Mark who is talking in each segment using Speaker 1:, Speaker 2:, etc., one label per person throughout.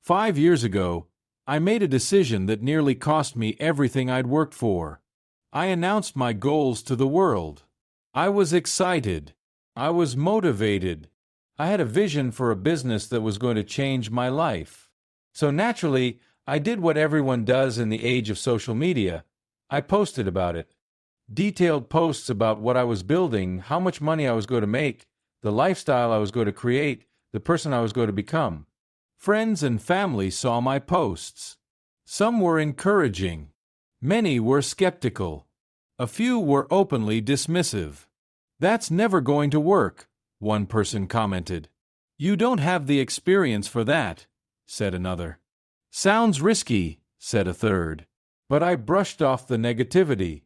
Speaker 1: 5 years ago, I made a decision that nearly cost me everything I'd worked for. I announced my goals to the world. I was excited. I was motivated. I had a vision for a business that was going to change my life. So naturally, I did what everyone does in the age of social media. I posted about it. Detailed posts about what I was building, how much money I was going to make, the lifestyle I was going to create, the person I was going to become. Friends and family saw my posts. Some were encouraging. Many were skeptical. A few were openly dismissive. "That's never going to work," one person commented. "You don't have the experience for that," said another. "Sounds risky," said a third. But I brushed off the negativity.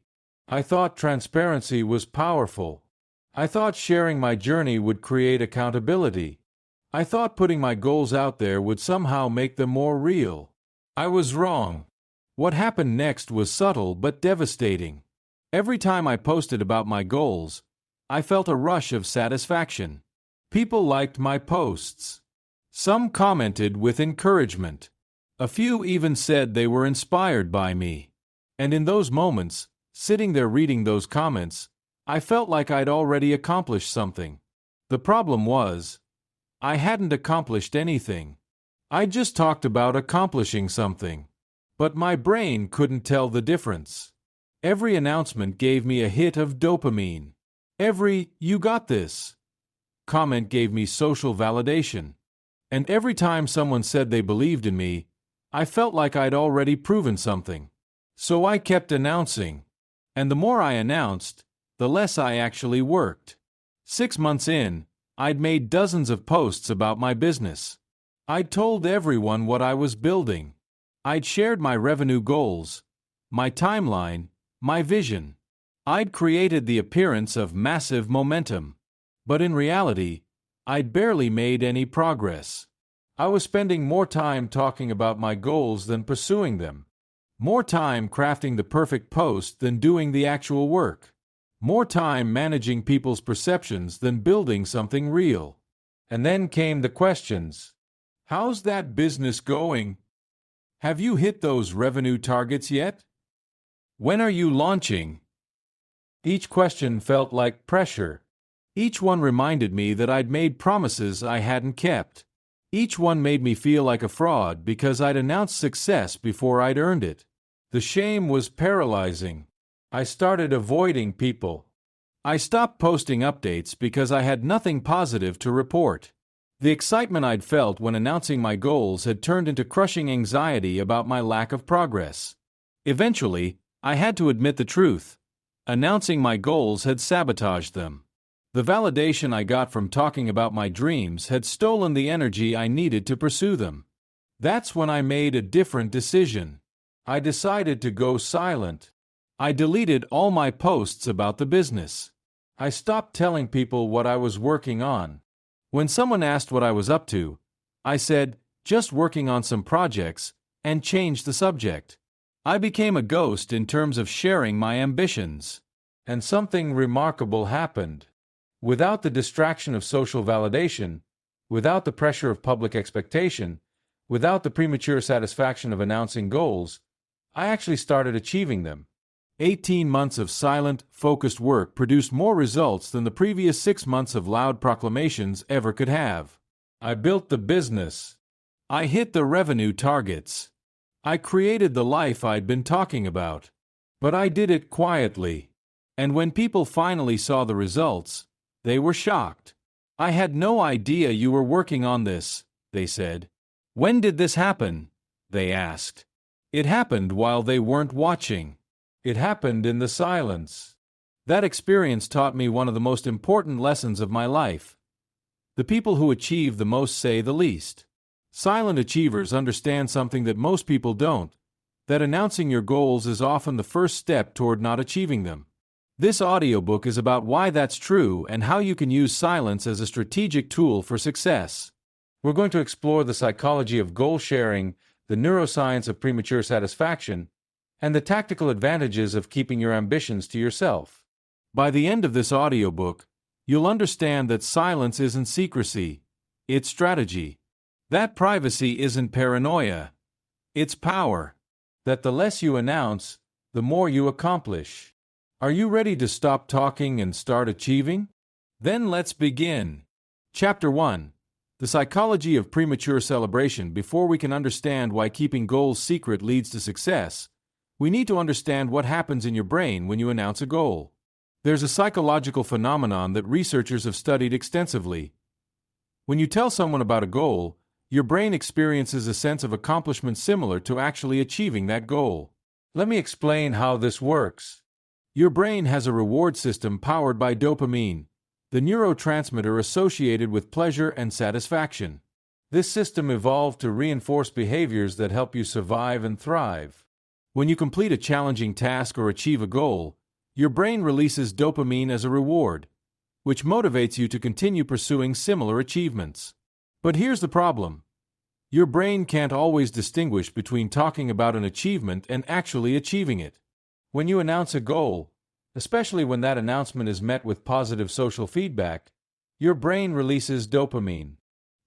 Speaker 1: I thought transparency was powerful. I thought sharing my journey would create accountability. I thought putting my goals out there would somehow make them more real. I was wrong. What happened next was subtle but devastating. Every time I posted about my goals, I felt a rush of satisfaction. People liked my posts. Some commented with encouragement. A few even said they were inspired by me. And in those moments, sitting there reading those comments, I felt like I'd already accomplished something. The problem was, I hadn't accomplished anything. I just talked about accomplishing something. But my brain couldn't tell the difference. Every announcement gave me a hit of dopamine. Every "you got this" comment gave me social validation. And every time someone said they believed in me, I felt like I'd already proven something. So I kept announcing. And the more I announced, the less I actually worked. 6 months in, I'd made dozens of posts about my business. I'd told everyone what I was building. I'd shared my revenue goals, my timeline, my vision. I'd created the appearance of massive momentum. But in reality, I'd barely made any progress. I was spending more time talking about my goals than pursuing them. More time crafting the perfect post than doing the actual work. More time managing people's perceptions than building something real. And then came the questions. How's that business going? Have you hit those revenue targets yet? When are you launching? Each question felt like pressure. Each one reminded me that I'd made promises I hadn't kept. Each one made me feel like a fraud because I'd announced success before I'd earned it. The shame was paralyzing. I started avoiding people. I stopped posting updates because I had nothing positive to report. The excitement I'd felt when announcing my goals had turned into crushing anxiety about my lack of progress. Eventually, I had to admit the truth. Announcing my goals had sabotaged them. The validation I got from talking about my dreams had stolen the energy I needed to pursue them. That's when I made a different decision. I decided to go silent. I deleted all my posts about the business. I stopped telling people what I was working on. When someone asked what I was up to, I said, "Just working on some projects," and changed the subject. I became a ghost in terms of sharing my ambitions. And something remarkable happened. Without the distraction of social validation, without the pressure of public expectation, without the premature satisfaction of announcing goals, I actually started achieving them. 18 months of silent, focused work produced more results than the previous 6 months of loud proclamations ever could have. I built the business. I hit the revenue targets. I created the life I'd been talking about. But I did it quietly. And when people finally saw the results, they were shocked. "I had no idea you were working on this," they said. "When did this happen?" they asked. It happened while they weren't watching. It happened in the silence. That experience taught me one of the most important lessons of my life. The people who achieve the most say the least. Silent achievers understand something that most people don't, that announcing your goals is often the first step toward not achieving them. This audiobook is about why that's true and how you can use silence as a strategic tool for success. We're going to explore the psychology of goal sharing, the neuroscience of premature satisfaction, and the tactical advantages of keeping your ambitions to yourself. By the end of this audiobook, you'll understand that silence isn't secrecy, it's strategy. That privacy isn't paranoia. It's power. That the less you announce, the more you accomplish. Are you ready to stop talking and start achieving? Then let's begin. Chapter 1. The Psychology of Premature Celebration. Before we can understand why keeping goals secret leads to success, we need to understand what happens in your brain when you announce a goal. There's a psychological phenomenon that researchers have studied extensively. When you tell someone about a goal, your brain experiences a sense of accomplishment similar to actually achieving that goal. Let me explain how this works. Your brain has a reward system powered by dopamine, the neurotransmitter associated with pleasure and satisfaction. This system evolved to reinforce behaviors that help you survive and thrive. When you complete a challenging task or achieve a goal, your brain releases dopamine as a reward, which motivates you to continue pursuing similar achievements. But here's the problem. Your brain can't always distinguish between talking about an achievement and actually achieving it. When you announce a goal, especially when that announcement is met with positive social feedback, your brain releases dopamine.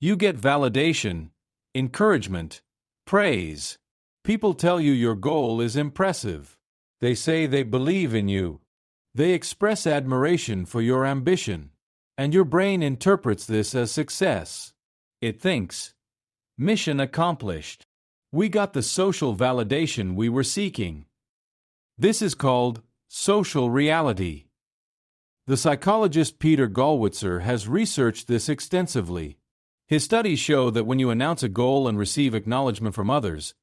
Speaker 1: You get validation, encouragement, praise. People tell you your goal is impressive. They say they believe in you. They express admiration for your ambition. And your brain interprets this as success. It thinks, mission accomplished. We got the social validation we were seeking. This is called social reality. The psychologist Peter Gallwitzer has researched this extensively. His studies show that when you announce a goal and receive acknowledgement from others,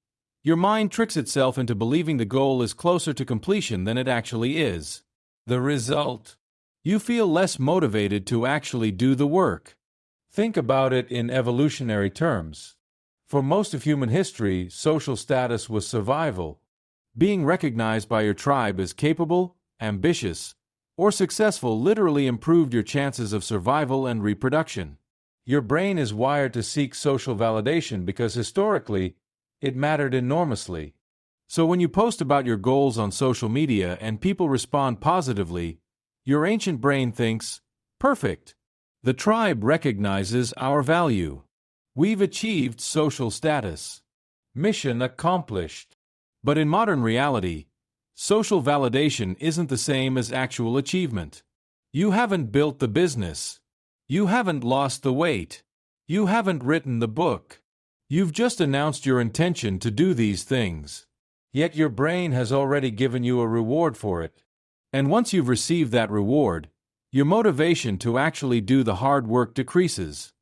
Speaker 1: your mind tricks itself into believing the goal is closer to completion than it actually is. The result? You feel less motivated to actually do the work. Think about it in evolutionary terms. For most of human history, social status was survival. Being recognized by your tribe as capable, ambitious, or successful literally improved your chances of survival and reproduction. Your brain is wired to seek social validation because historically, it mattered enormously. So when you post about your goals on social media and people respond positively, your ancient brain thinks, perfect. The tribe recognizes our value. We've achieved social status. Mission accomplished. But in modern reality, social validation isn't the same as actual achievement. You haven't built the business. You haven't lost the weight. You haven't written the book. You've just announced your intention to do these things. Yet your brain has already given you a reward for it. And once you've received that reward, your motivation to actually do the hard work decreases.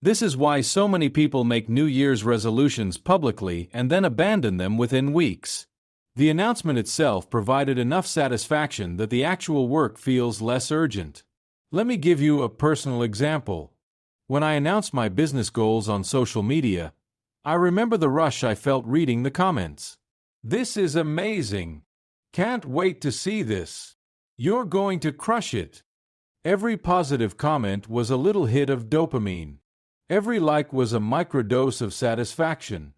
Speaker 1: This is why so many people make New Year's resolutions publicly and then abandon them within weeks. The announcement itself provided enough satisfaction that the actual work feels less urgent. Let me give you a personal example. When I announced my business goals on social media, I remember the rush I felt reading the comments. This is amazing. Can't wait to see this. You're going to crush it. Every positive comment was a little hit of dopamine. Every like was a microdose of satisfaction.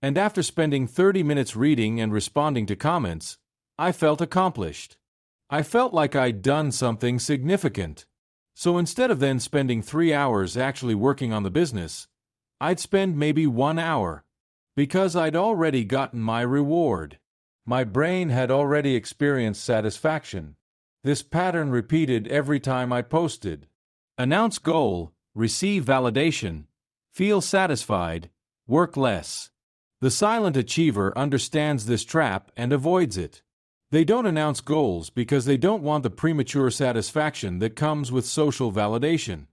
Speaker 1: And after spending 30 minutes reading and responding to comments, I felt accomplished. I felt like I'd done something significant. So instead of then spending 3 hours actually working on the business, I'd spend maybe 1 hour. Because I'd already gotten my reward. My brain had already experienced satisfaction. This pattern repeated every time I posted. Announce goal, receive validation, feel satisfied, work less. The silent achiever understands this trap and avoids it. They don't announce goals because they don't want the premature satisfaction that comes with social validation.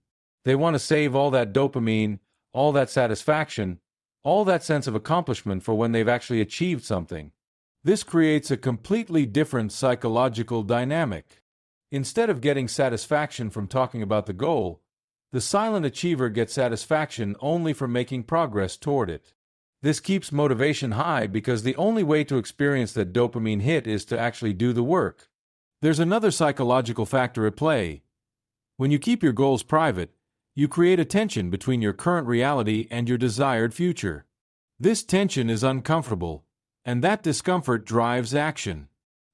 Speaker 1: They want to save all that dopamine, all that satisfaction, all that sense of accomplishment for when they've actually achieved something. This creates a completely different psychological dynamic. Instead of getting satisfaction from talking about the goal, the silent achiever gets satisfaction only from making progress toward it. This keeps motivation high because the only way to experience that dopamine hit is to actually do the work. There's another psychological factor at play. When you keep your goals private, you create a tension between your current reality and your desired future. This tension is uncomfortable, and that discomfort drives action.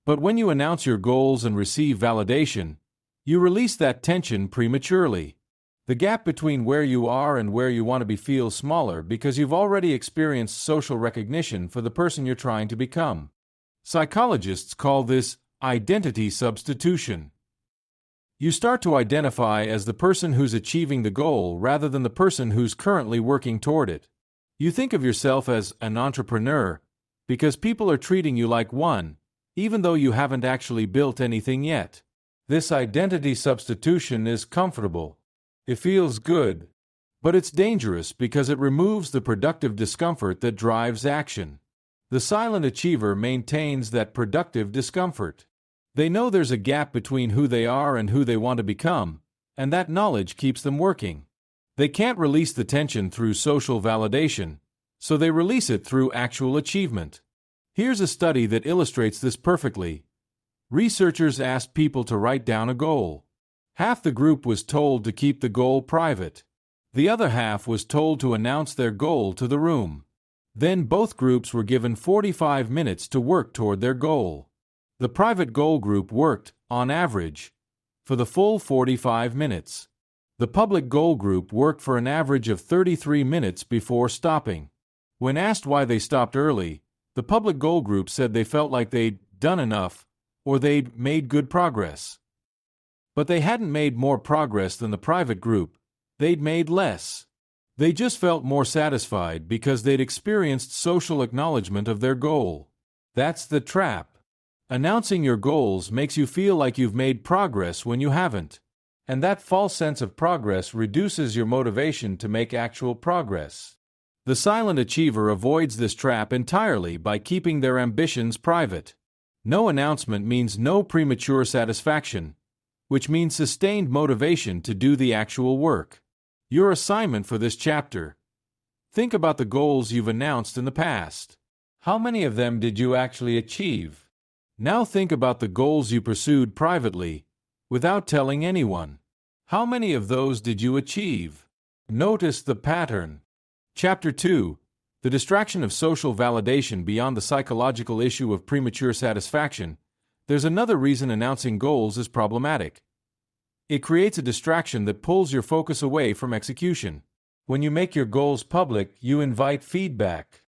Speaker 1: But when you announce your goals and receive validation, you release that tension prematurely. The gap between where you are and where you want to be feels smaller because you've already experienced social recognition for the person you're trying to become. Psychologists call this identity substitution. You start to identify as the person who's achieving the goal rather than the person who's currently working toward it. You think of yourself as an entrepreneur because people are treating you like one, even though you haven't actually built anything yet. This identity substitution is comfortable. It feels good, but it's dangerous because it removes the productive discomfort that drives action. The silent achiever maintains that productive discomfort. They know there's a gap between who they are and who they want to become, and that knowledge keeps them working. They can't release the tension through social validation, so they release it through actual achievement. Here's a study that illustrates this perfectly. Researchers asked people to write down a goal. Half the group was told to keep the goal private. The other half was told to announce their goal to the room. Then both groups were given 45 minutes to work toward their goal. The private goal group worked, on average, for the full 45 minutes. The public goal group worked for an average of 33 minutes before stopping. When asked why they stopped early, the public goal group said they felt like they'd done enough, or they'd made good progress. But they hadn't made more progress than the private group, they'd made less. They just felt more satisfied because they'd experienced social acknowledgement of their goal. That's the trap. Announcing your goals makes you feel like you've made progress when you haven't. And that false sense of progress reduces your motivation to make actual progress. The silent achiever avoids this trap entirely by keeping their ambitions private. No announcement means no premature satisfaction, which means sustained motivation to do the actual work. Your assignment for this chapter: think about the goals you've announced in the past. How many of them did you actually achieve? Now think about the goals you pursued privately, without telling anyone. How many of those did you achieve? Notice the pattern. Chapter 2: The distraction of social validation beyond the psychological issue of premature satisfaction. There's another reason announcing goals is problematic. It creates a distraction that pulls your focus away from execution. When you make your goals public, you invite feedback.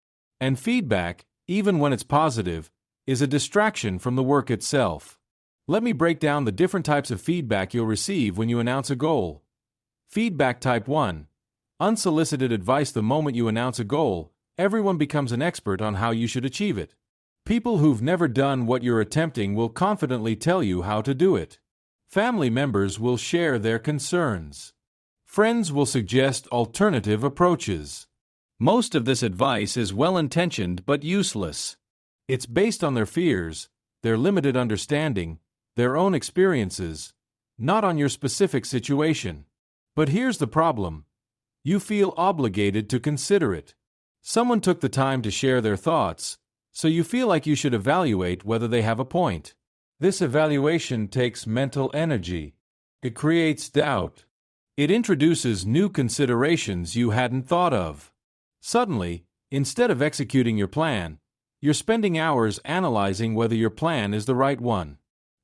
Speaker 1: And feedback, even when it's positive, is a distraction from the work itself. Let me break down the different types of feedback you'll receive when you announce a goal. Feedback type 1. Unsolicited advice. The moment you announce a goal, everyone becomes an expert on how you should achieve it. People who've never done what you're attempting will confidently tell you how to do it. Family members will share their concerns. Friends will suggest alternative approaches. Most of this advice is well-intentioned but useless. It's based on their fears, their limited understanding, their own experiences, not on your specific situation. But here's the problem. You feel obligated to consider it. Someone took the time to share their thoughts, so you feel like you should evaluate whether they have a point. This evaluation takes mental energy. It creates doubt. It introduces new considerations you hadn't thought of. Suddenly, instead of executing your plan, you're spending hours analyzing whether your plan is the right one.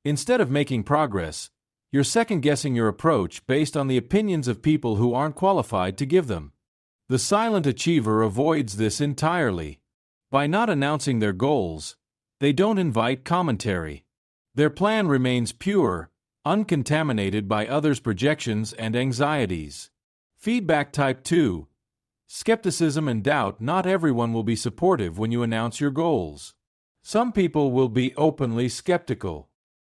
Speaker 1: Instead of making progress, you're second-guessing your approach based on the opinions of people who aren't qualified to give them. The silent achiever avoids this entirely. By not announcing their goals, they don't invite commentary. Their plan remains pure, uncontaminated by others' projections and anxieties. Feedback type 2. Skepticism and doubt. Not everyone will be supportive when you announce your goals. Some people will be openly skeptical.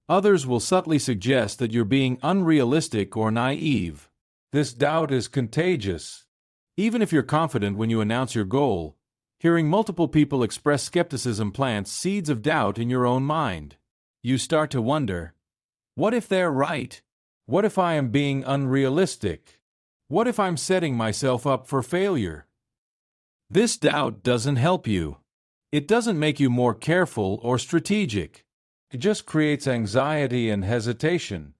Speaker 1: Others will subtly suggest that you're being unrealistic or naive. This doubt is contagious. Even if you're confident when you announce your goal, hearing multiple people express skepticism plants seeds of doubt in your own mind. You start to wonder, what if they're right? What if I am being unrealistic? What if I'm setting myself up for failure? This doubt doesn't help you. It doesn't make you more careful or strategic. It just creates anxiety and hesitation.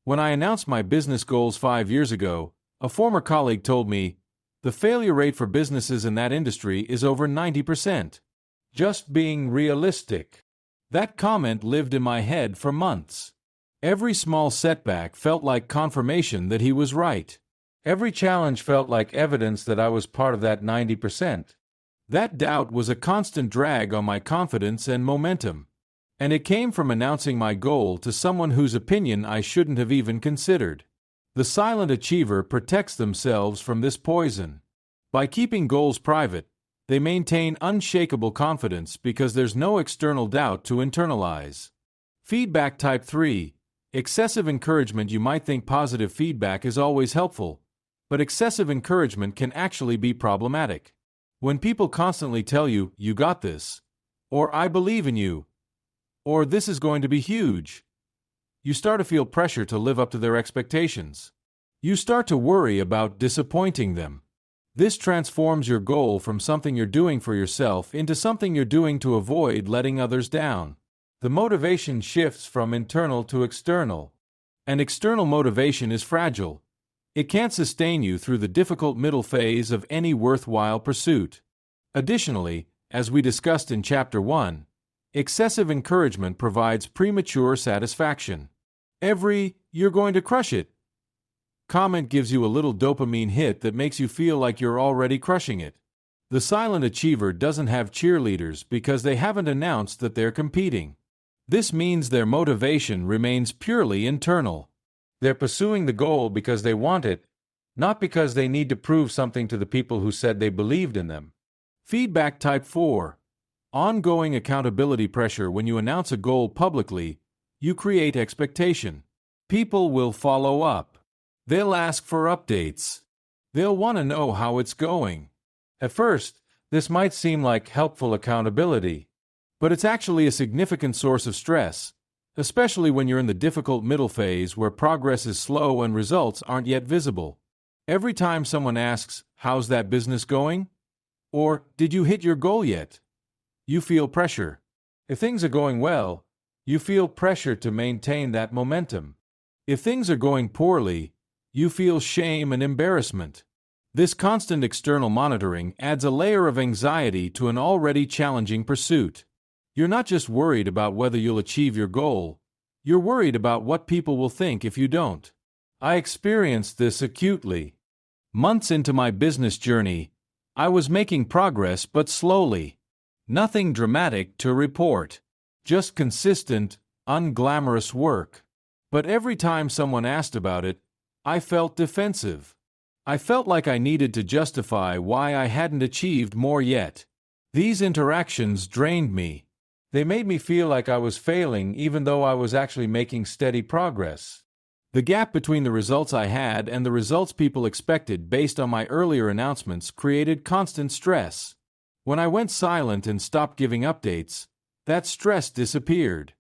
Speaker 1: When I announced my business goals 5 years ago, a former colleague told me, the failure rate for businesses in that industry is over 90%. Just being realistic. That comment lived in my head for months. Every small setback felt like confirmation that he was right. Every challenge felt like evidence that I was part of that 90%. That doubt was a constant drag on my confidence and momentum. And it came from announcing my goal to someone whose opinion I shouldn't have even considered. The silent achiever protects themselves from this poison. By keeping goals private, they maintain unshakable confidence because there's no external doubt to internalize. Feedback type 3. Excessive encouragement. You might think positive feedback is always helpful, but excessive encouragement can actually be problematic. When people constantly tell you, "You got this," or "I believe in you," or "This is going to be huge," you start to feel pressure to live up to their expectations. You start to worry about disappointing them. This transforms your goal from something you're doing for yourself into something you're doing to avoid letting others down. The motivation shifts from internal to external. And external motivation is fragile. It can't sustain you through the difficult middle phase of any worthwhile pursuit. Additionally, as we discussed in Chapter 1, excessive encouragement provides premature satisfaction. Every "you're going to crush it" comment gives you a little dopamine hit that makes you feel like you're already crushing it. The silent achiever doesn't have cheerleaders because they haven't announced that they're competing. This means their motivation remains purely internal. They're pursuing the goal because they want it, not because they need to prove something to the people who said they believed in them. Feedback type 4. Ongoing accountability pressure. When you announce a goal publicly, you create expectation. People will follow up. They'll ask for updates. They'll want to know how it's going. At first, this might seem like helpful accountability, but it's actually a significant source of stress, especially when you're in the difficult middle phase where progress is slow and results aren't yet visible. Every time someone asks, "How's that business going?" or "Did you hit your goal yet?" you feel pressure. If things are going well, you feel pressure to maintain that momentum. If things are going poorly, you feel shame and embarrassment. This constant external monitoring adds a layer of anxiety to an already challenging pursuit. You're not just worried about whether you'll achieve your goal, you're worried about what people will think if you don't. I experienced this acutely. Months into my business journey, I was making progress but slowly. Nothing dramatic to report, just consistent, unglamorous work. But every time someone asked about it, I felt defensive. I felt like I needed to justify why I hadn't achieved more yet. These interactions drained me. They made me feel like I was failing even though I was actually making steady progress. The gap between the results I had and the results people expected based on my earlier announcements created constant stress. When I went silent and stopped giving updates, that stress disappeared.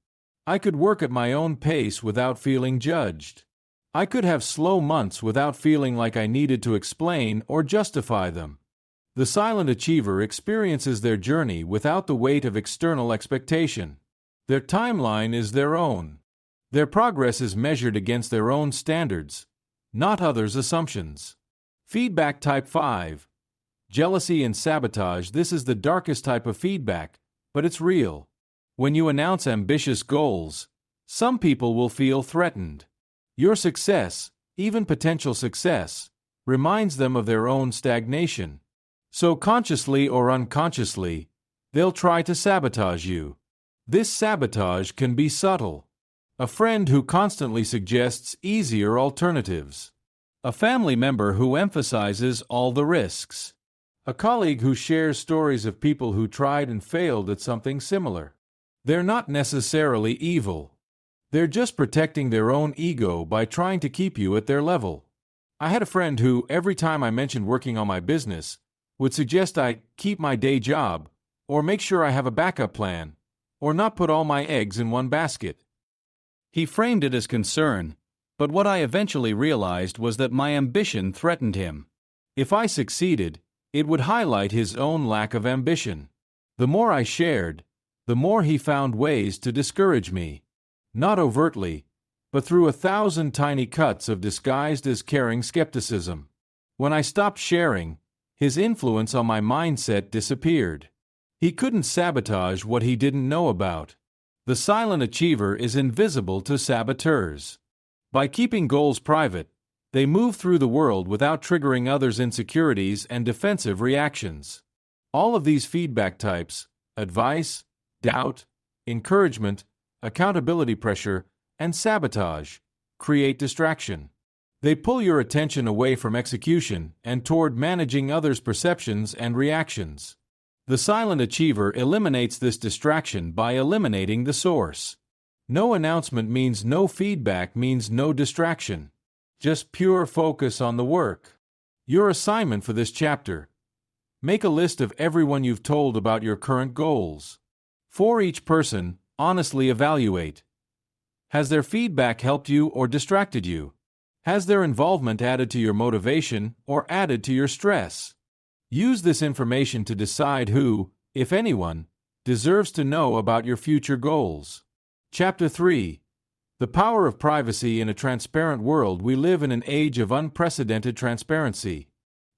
Speaker 1: I could work at my own pace without feeling judged. I could have slow months without feeling like I needed to explain or justify them. The silent achiever experiences their journey without the weight of external expectation. Their timeline is their own. Their progress is measured against their own standards, not others' assumptions. Feedback type 5. Jealousy and sabotage. This is the darkest type of feedback, but it's real. When you announce ambitious goals, some people will feel threatened. Your success, even potential success, reminds them of their own stagnation. So consciously or unconsciously, they'll try to sabotage you. This sabotage can be subtle. A friend who constantly suggests easier alternatives. A family member who emphasizes all the risks. A colleague who shares stories of people who tried and failed at something similar. They're not necessarily evil. They're just protecting their own ego by trying to keep you at their level. I had a friend who, every time I mentioned working on my business, would suggest I keep my day job, or make sure I have a backup plan, or not put all my eggs in one basket. He framed it as concern, but what I eventually realized was that my ambition threatened him. If I succeeded, it would highlight his own lack of ambition. The more I shared, the more he found ways to discourage me. Not overtly, but through 1,000 tiny cuts of disguised as caring skepticism. When I stopped sharing, his influence on my mindset disappeared. He couldn't sabotage what he didn't know about. The silent achiever is invisible to saboteurs. By keeping goals private, They move through the world without triggering others' insecurities and defensive reactions. All of these feedback types, advice, doubt, encouragement, accountability pressure, and sabotage, create distraction. They pull your attention away from execution and toward managing others' perceptions and reactions. The silent achiever eliminates this distraction by eliminating the source. No announcement means no feedback means no distraction. Just pure focus on the work. Your assignment for this chapter: make a list of everyone you've told about your current goals. For each person, honestly evaluate. Has their feedback helped you or distracted you? Has their involvement added to your motivation or added to your stress? Use this information to decide who, if anyone, deserves to know about your future goals. Chapter 3. The power of privacy in a transparent world. We live in an age of unprecedented transparency.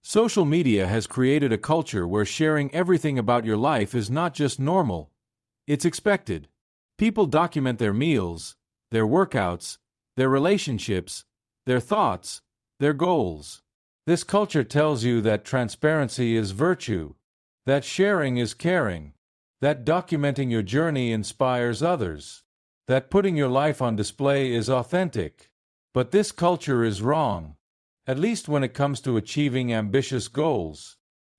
Speaker 1: Social media has created a culture where sharing everything about your life is not just normal, it's expected. People document their meals, their workouts, their relationships, their thoughts, their goals. This culture tells you that transparency is virtue, that sharing is caring, that documenting your journey inspires others, that putting your life on display is authentic. But this culture is wrong, at least when it comes to achieving ambitious goals.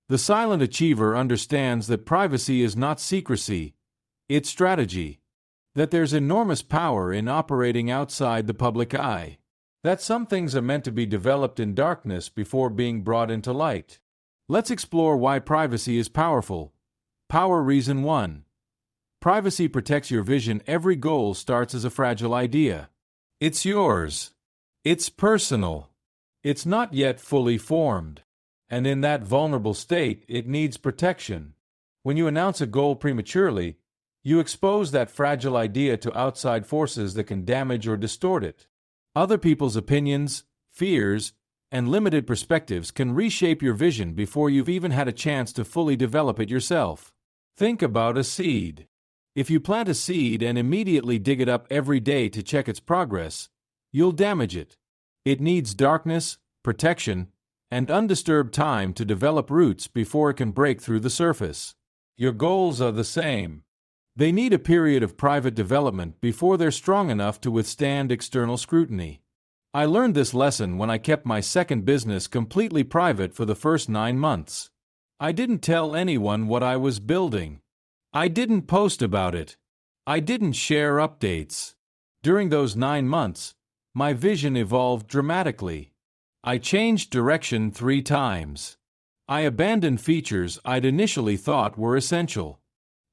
Speaker 1: The silent achiever understands that privacy is not secrecy, it's strategy, that there's enormous power in operating outside the public eye, that some things are meant to be developed in darkness before being brought into light. Let's explore why privacy is powerful. Power reason 1. Privacy protects your vision. Every goal starts as a fragile idea. It's yours. It's personal. It's not yet fully formed. And in that vulnerable state, it needs protection. When you announce a goal prematurely, you expose that fragile idea to outside forces that can damage or distort it. Other people's opinions, fears, and limited perspectives can reshape your vision before you've even had a chance to fully develop it yourself. Think about a seed. If you plant a seed and immediately dig it up every day to check its progress, you'll damage it. It needs darkness, protection, and undisturbed time to develop roots before it can break through the surface. Your goals are the same. They need a period of private development before they're strong enough to withstand external scrutiny. I learned this lesson when I kept my second business completely private for the first 9 months. I didn't tell anyone what I was building. I didn't post about it. I didn't share updates. During those 9 months, my vision evolved dramatically. I changed direction 3 times. I abandoned features I'd initially thought were essential.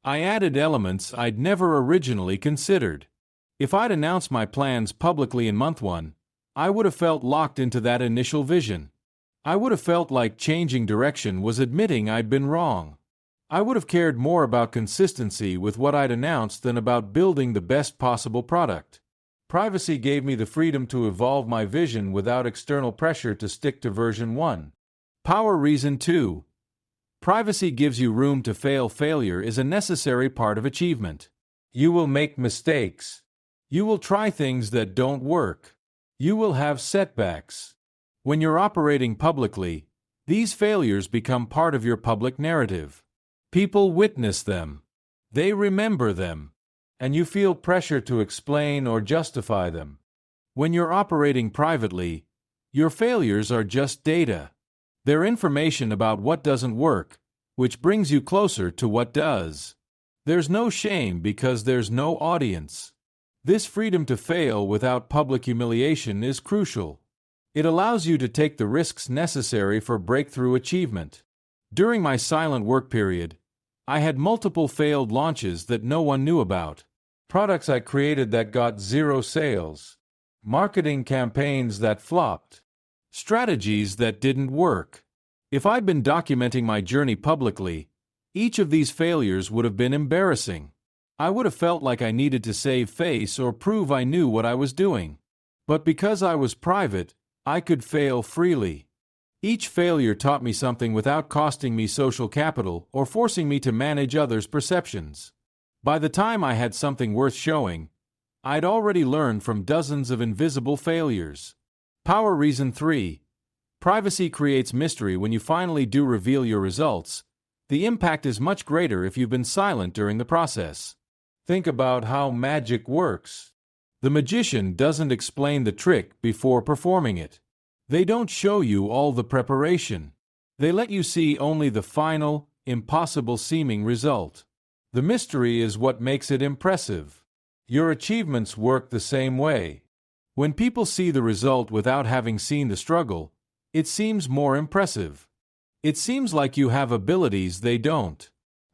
Speaker 1: I added elements I'd never originally considered. If I'd announced my plans publicly in month 1, I would have felt locked into that initial vision. I would have felt like changing direction was admitting I'd been wrong. I would have cared more about consistency with what I'd announced than about building the best possible product. Privacy gave me the freedom to evolve my vision without external pressure to stick to version 1. Power reason 2. Privacy gives you room to fail. Failure is a necessary part of achievement. You will make mistakes. You will try things that don't work. You will have setbacks. When you're operating publicly, these failures become part of your public narrative. People witness them. They remember them. And you feel pressure to explain or justify them. When you're operating privately, your failures are just data. They're information about what doesn't work, which brings you closer to what does. There's no shame because there's no audience. This freedom to fail without public humiliation is crucial. It allows you to take the risks necessary for breakthrough achievement. During my silent work period, I had multiple failed launches that no one knew about. Products I created that got 0 sales. Marketing campaigns that flopped. Strategies that didn't work. If I'd been documenting my journey publicly, each of these failures would have been embarrassing. I would have felt like I needed to save face or prove I knew what I was doing. But because I was private, I could fail freely. Each failure taught me something without costing me social capital or forcing me to manage others' perceptions. By the time I had something worth showing, I'd already learned from dozens of invisible failures. Power reason 3. Privacy creates mystery. When you finally do reveal your results, the impact is much greater if you've been silent during the process. Think about how magic works. The magician doesn't explain the trick before performing it. They don't show you all the preparation. They let you see only the final, impossible-seeming result. The mystery is what makes it impressive. Your achievements work the same way. When people see the result without having seen the struggle, it seems more impressive. It seems like you have abilities they don't.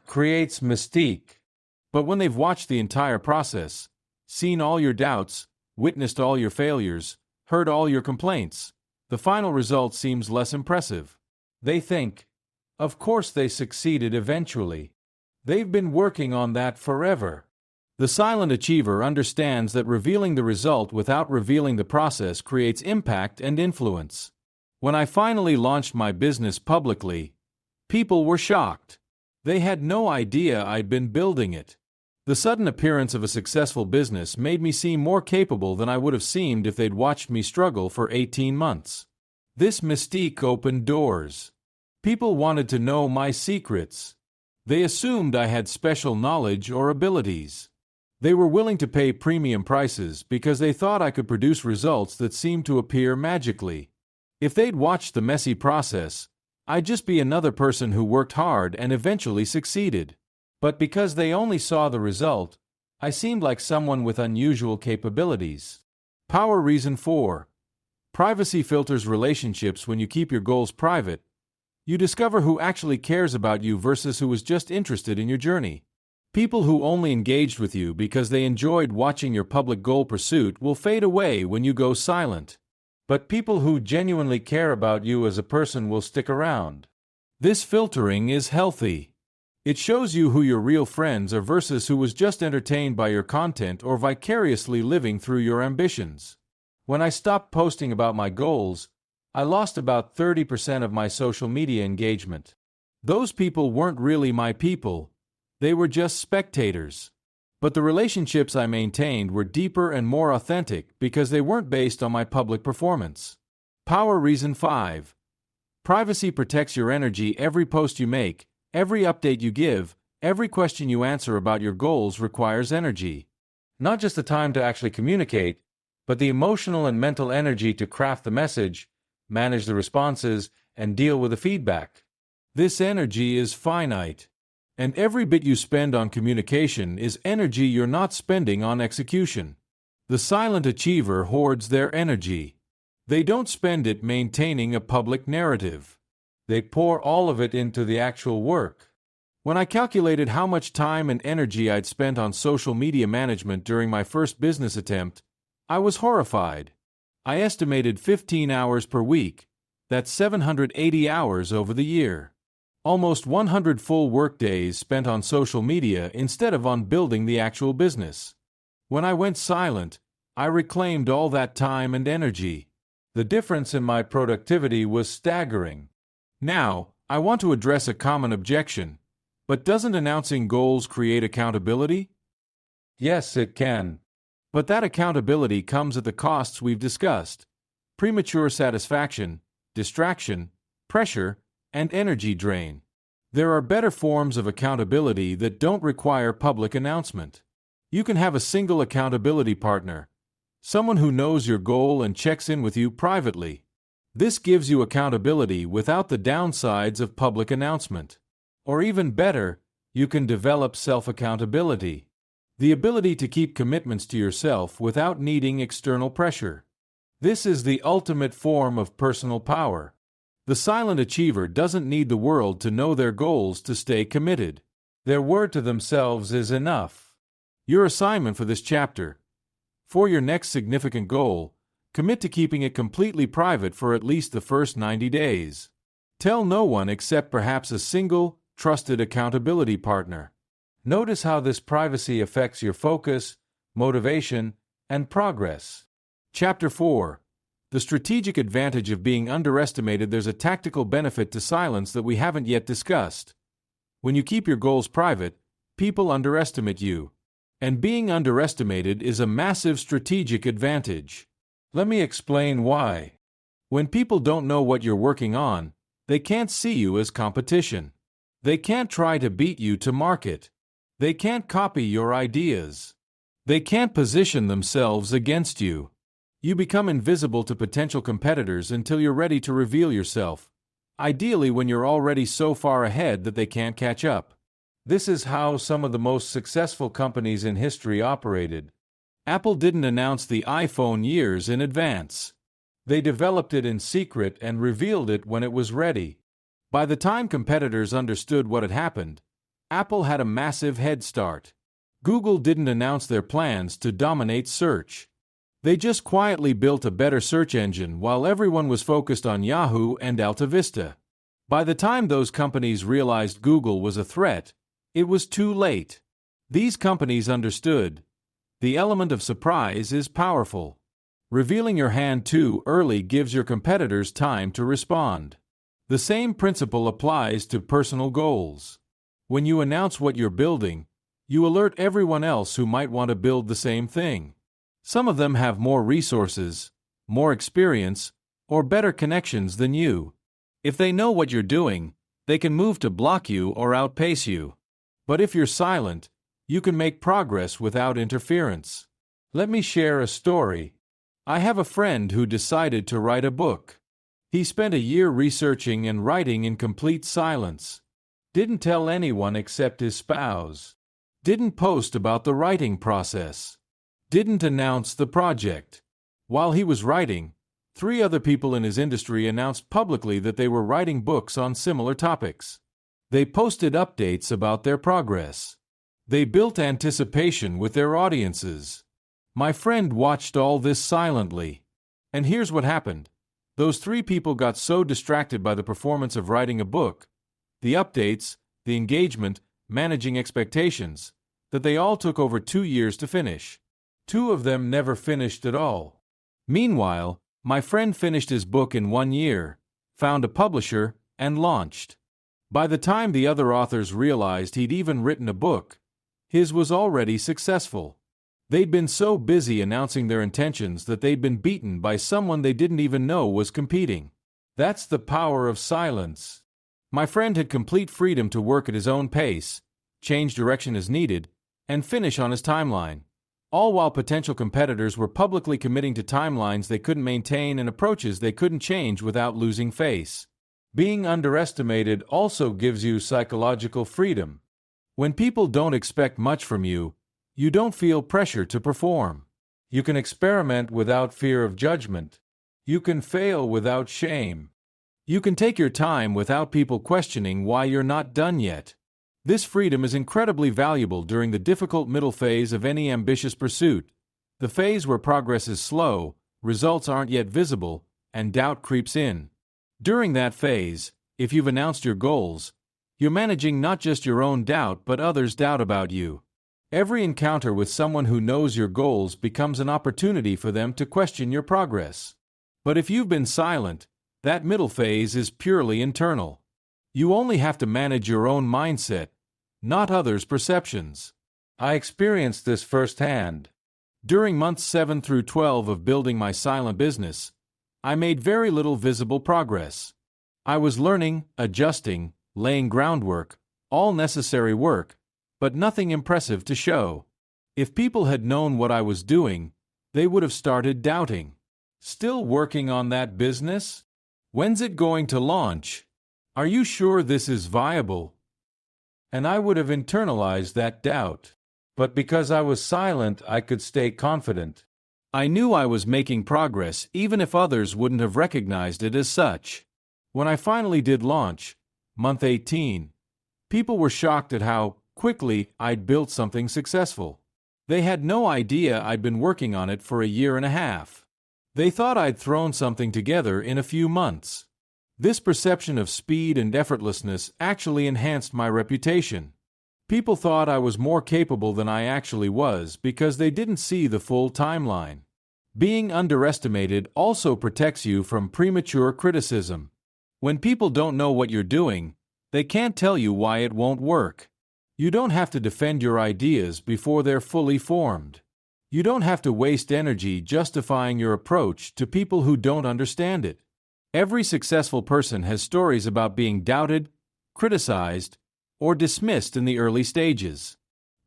Speaker 1: Creates mystique. But when they've watched the entire process, seen all your doubts, witnessed all your failures, heard all your complaints, the final result seems less impressive. They think, of course they succeeded eventually. They've been working on that forever. The silent achiever understands that revealing the result without revealing the process creates impact and influence. When I finally launched my business publicly, people were shocked. They had no idea I'd been building it. The sudden appearance of a successful business made me seem more capable than I would have seemed if they'd watched me struggle for 18 months. This mystique opened doors. People wanted to know my secrets. They assumed I had special knowledge or abilities. They were willing to pay premium prices because they thought I could produce results that seemed to appear magically. If they'd watched the messy process, I'd just be another person who worked hard and eventually succeeded. But because they only saw the result, I seemed like someone with unusual capabilities. Power reason 4. Privacy filters relationships. When you keep your goals private, you discover who actually cares about you versus who was just interested in your journey. People who only engaged with you because they enjoyed watching your public goal pursuit will fade away when you go silent. But people who genuinely care about you as a person will stick around. This filtering is healthy. It shows you who your real friends are versus who was just entertained by your content or vicariously living through your ambitions. When I stopped posting about my goals, I lost about 30% of my social media engagement. Those people weren't really my people. They were just spectators. But the relationships I maintained were deeper and more authentic because they weren't based on my public performance. Power reason 5. Privacy protects your energy. Every post you make, every update you give, every question you answer about your goals requires energy. Not just the time to actually communicate, but the emotional and mental energy to craft the message, manage the responses, and deal with the feedback. This energy is finite. And every bit you spend on communication is energy you're not spending on execution. The silent achiever hoards their energy. They don't spend it maintaining a public narrative. They pour all of it into the actual work. When I calculated how much time and energy I'd spent on social media management during my first business attempt, I was horrified. I estimated 15 hours per week. That's 780 hours over the year. Almost 100 full workdays spent on social media instead of on building the actual business. When I went silent, I reclaimed all that time and energy. The difference in my productivity was staggering. Now, I want to address a common objection. But doesn't announcing goals create accountability? Yes, it can. But that accountability comes at the costs we've discussed: premature satisfaction, distraction, pressure, and energy drain. There are better forms of accountability that don't require public announcement. You can have a single accountability partner, someone who knows your goal and checks in with you privately. This gives you accountability without the downsides of public announcement. Or even better, you can develop self-accountability, the ability to keep commitments to yourself without needing external pressure. This is the ultimate form of personal power. The silent achiever doesn't need the world to know their goals to stay committed. Their word to themselves is enough. Your assignment for this chapter: for your next significant goal, commit to keeping it completely private for at least the first 90 days. Tell no one except perhaps a single, trusted accountability partner. Notice how this privacy affects your focus, motivation, and progress. Chapter 4. The strategic advantage of being underestimated. There's a tactical benefit to silence that we haven't yet discussed. When you keep your goals private, people underestimate you. And being underestimated is a massive strategic advantage. Let me explain why. When people don't know what you're working on, they can't see you as competition. They can't try to beat you to market. They can't copy your ideas. They can't position themselves against you. You become invisible to potential competitors until you're ready to reveal yourself, ideally when you're already so far ahead that they can't catch up. This is how some of the most successful companies in history operated. Apple didn't announce the iPhone years in advance. They developed it in secret and revealed it when it was ready. By the time competitors understood what had happened, Apple had a massive head start. Google didn't announce their plans to dominate search. They just quietly built a better search engine while everyone was focused on Yahoo and AltaVista. By the time those companies realized Google was a threat, it was too late. These companies understood. The element of surprise is powerful. Revealing your hand too early gives your competitors time to respond. The same principle applies to personal goals. When you announce what you're building, you alert everyone else who might want to build the same thing. Some of them have more resources, more experience, or better connections than you. If they know what you're doing, they can move to block you or outpace you. But if you're silent, you can make progress without interference. Let me share a story. I have a friend who decided to write a book. He spent a year researching and writing in complete silence. Didn't tell anyone except his spouse. Didn't post about the writing process. Didn't announce the project. While he was writing, 3 other people in his industry announced publicly that they were writing books on similar topics. They posted updates about their progress. They built anticipation with their audiences. My friend watched all this silently. And here's what happened. Those 3 people got so distracted by the performance of writing a book, the updates, the engagement, managing expectations, that they all took over 2 years to finish. 2 of them never finished at all. Meanwhile, my friend finished his book in 1 year, found a publisher, and launched. By the time the other authors realized he'd even written a book, his was already successful. They'd been so busy announcing their intentions that they'd been beaten by someone they didn't even know was competing. That's the power of silence. My friend had complete freedom to work at his own pace, change direction as needed, and finish on his timeline, all while potential competitors were publicly committing to timelines they couldn't maintain and approaches they couldn't change without losing face. Being underestimated also gives you psychological freedom. When people don't expect much from you, you don't feel pressure to perform. You can experiment without fear of judgment. You can fail without shame. You can take your time without people questioning why you're not done yet. This freedom is incredibly valuable during the difficult middle phase of any ambitious pursuit, the phase where progress is slow, results aren't yet visible, and doubt creeps in. During that phase, if you've announced your goals, you're managing not just your own doubt but others' doubt about you. Every encounter with someone who knows your goals becomes an opportunity for them to question your progress. But if you've been silent, that middle phase is purely internal. You only have to manage your own mindset, not others' perceptions. I experienced this firsthand. During months 7 through 12 of building my silent business, I made very little visible progress. I was learning, adjusting, laying groundwork, all necessary work, but nothing impressive to show. If people had known what I was doing, they would have started doubting. Still working on that business? When's it going to launch? Are you sure this is viable? And I would have internalized that doubt. But because I was silent, I could stay confident. I knew I was making progress even if others wouldn't have recognized it as such. When I finally did launch, month 18, people were shocked at how quickly I'd built something successful. They had no idea I'd been working on it for a year and a half. They thought I'd thrown something together in a few months. This perception of speed and effortlessness actually enhanced my reputation. People thought I was more capable than I actually was because they didn't see the full timeline. Being underestimated also protects you from premature criticism. When people don't know what you're doing, they can't tell you why it won't work. You don't have to defend your ideas before they're fully formed. You don't have to waste energy justifying your approach to people who don't understand it. Every successful person has stories about being doubted, criticized, or dismissed in the early stages.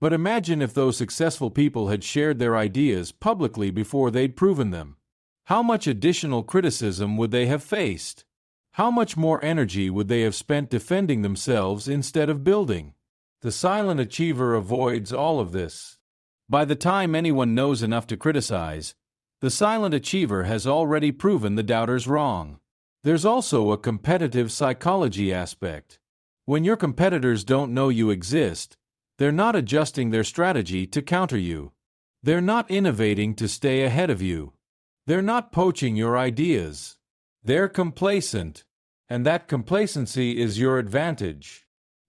Speaker 1: But imagine if those successful people had shared their ideas publicly before they'd proven them. How much additional criticism would they have faced? How much more energy would they have spent defending themselves instead of building? The silent achiever avoids all of this. By the time anyone knows enough to criticize, the silent achiever has already proven the doubters wrong. There's also a competitive psychology aspect. When your competitors don't know you exist, they're not adjusting their strategy to counter you. They're not innovating to stay ahead of you. They're not poaching your ideas. They're complacent, and that complacency is your advantage.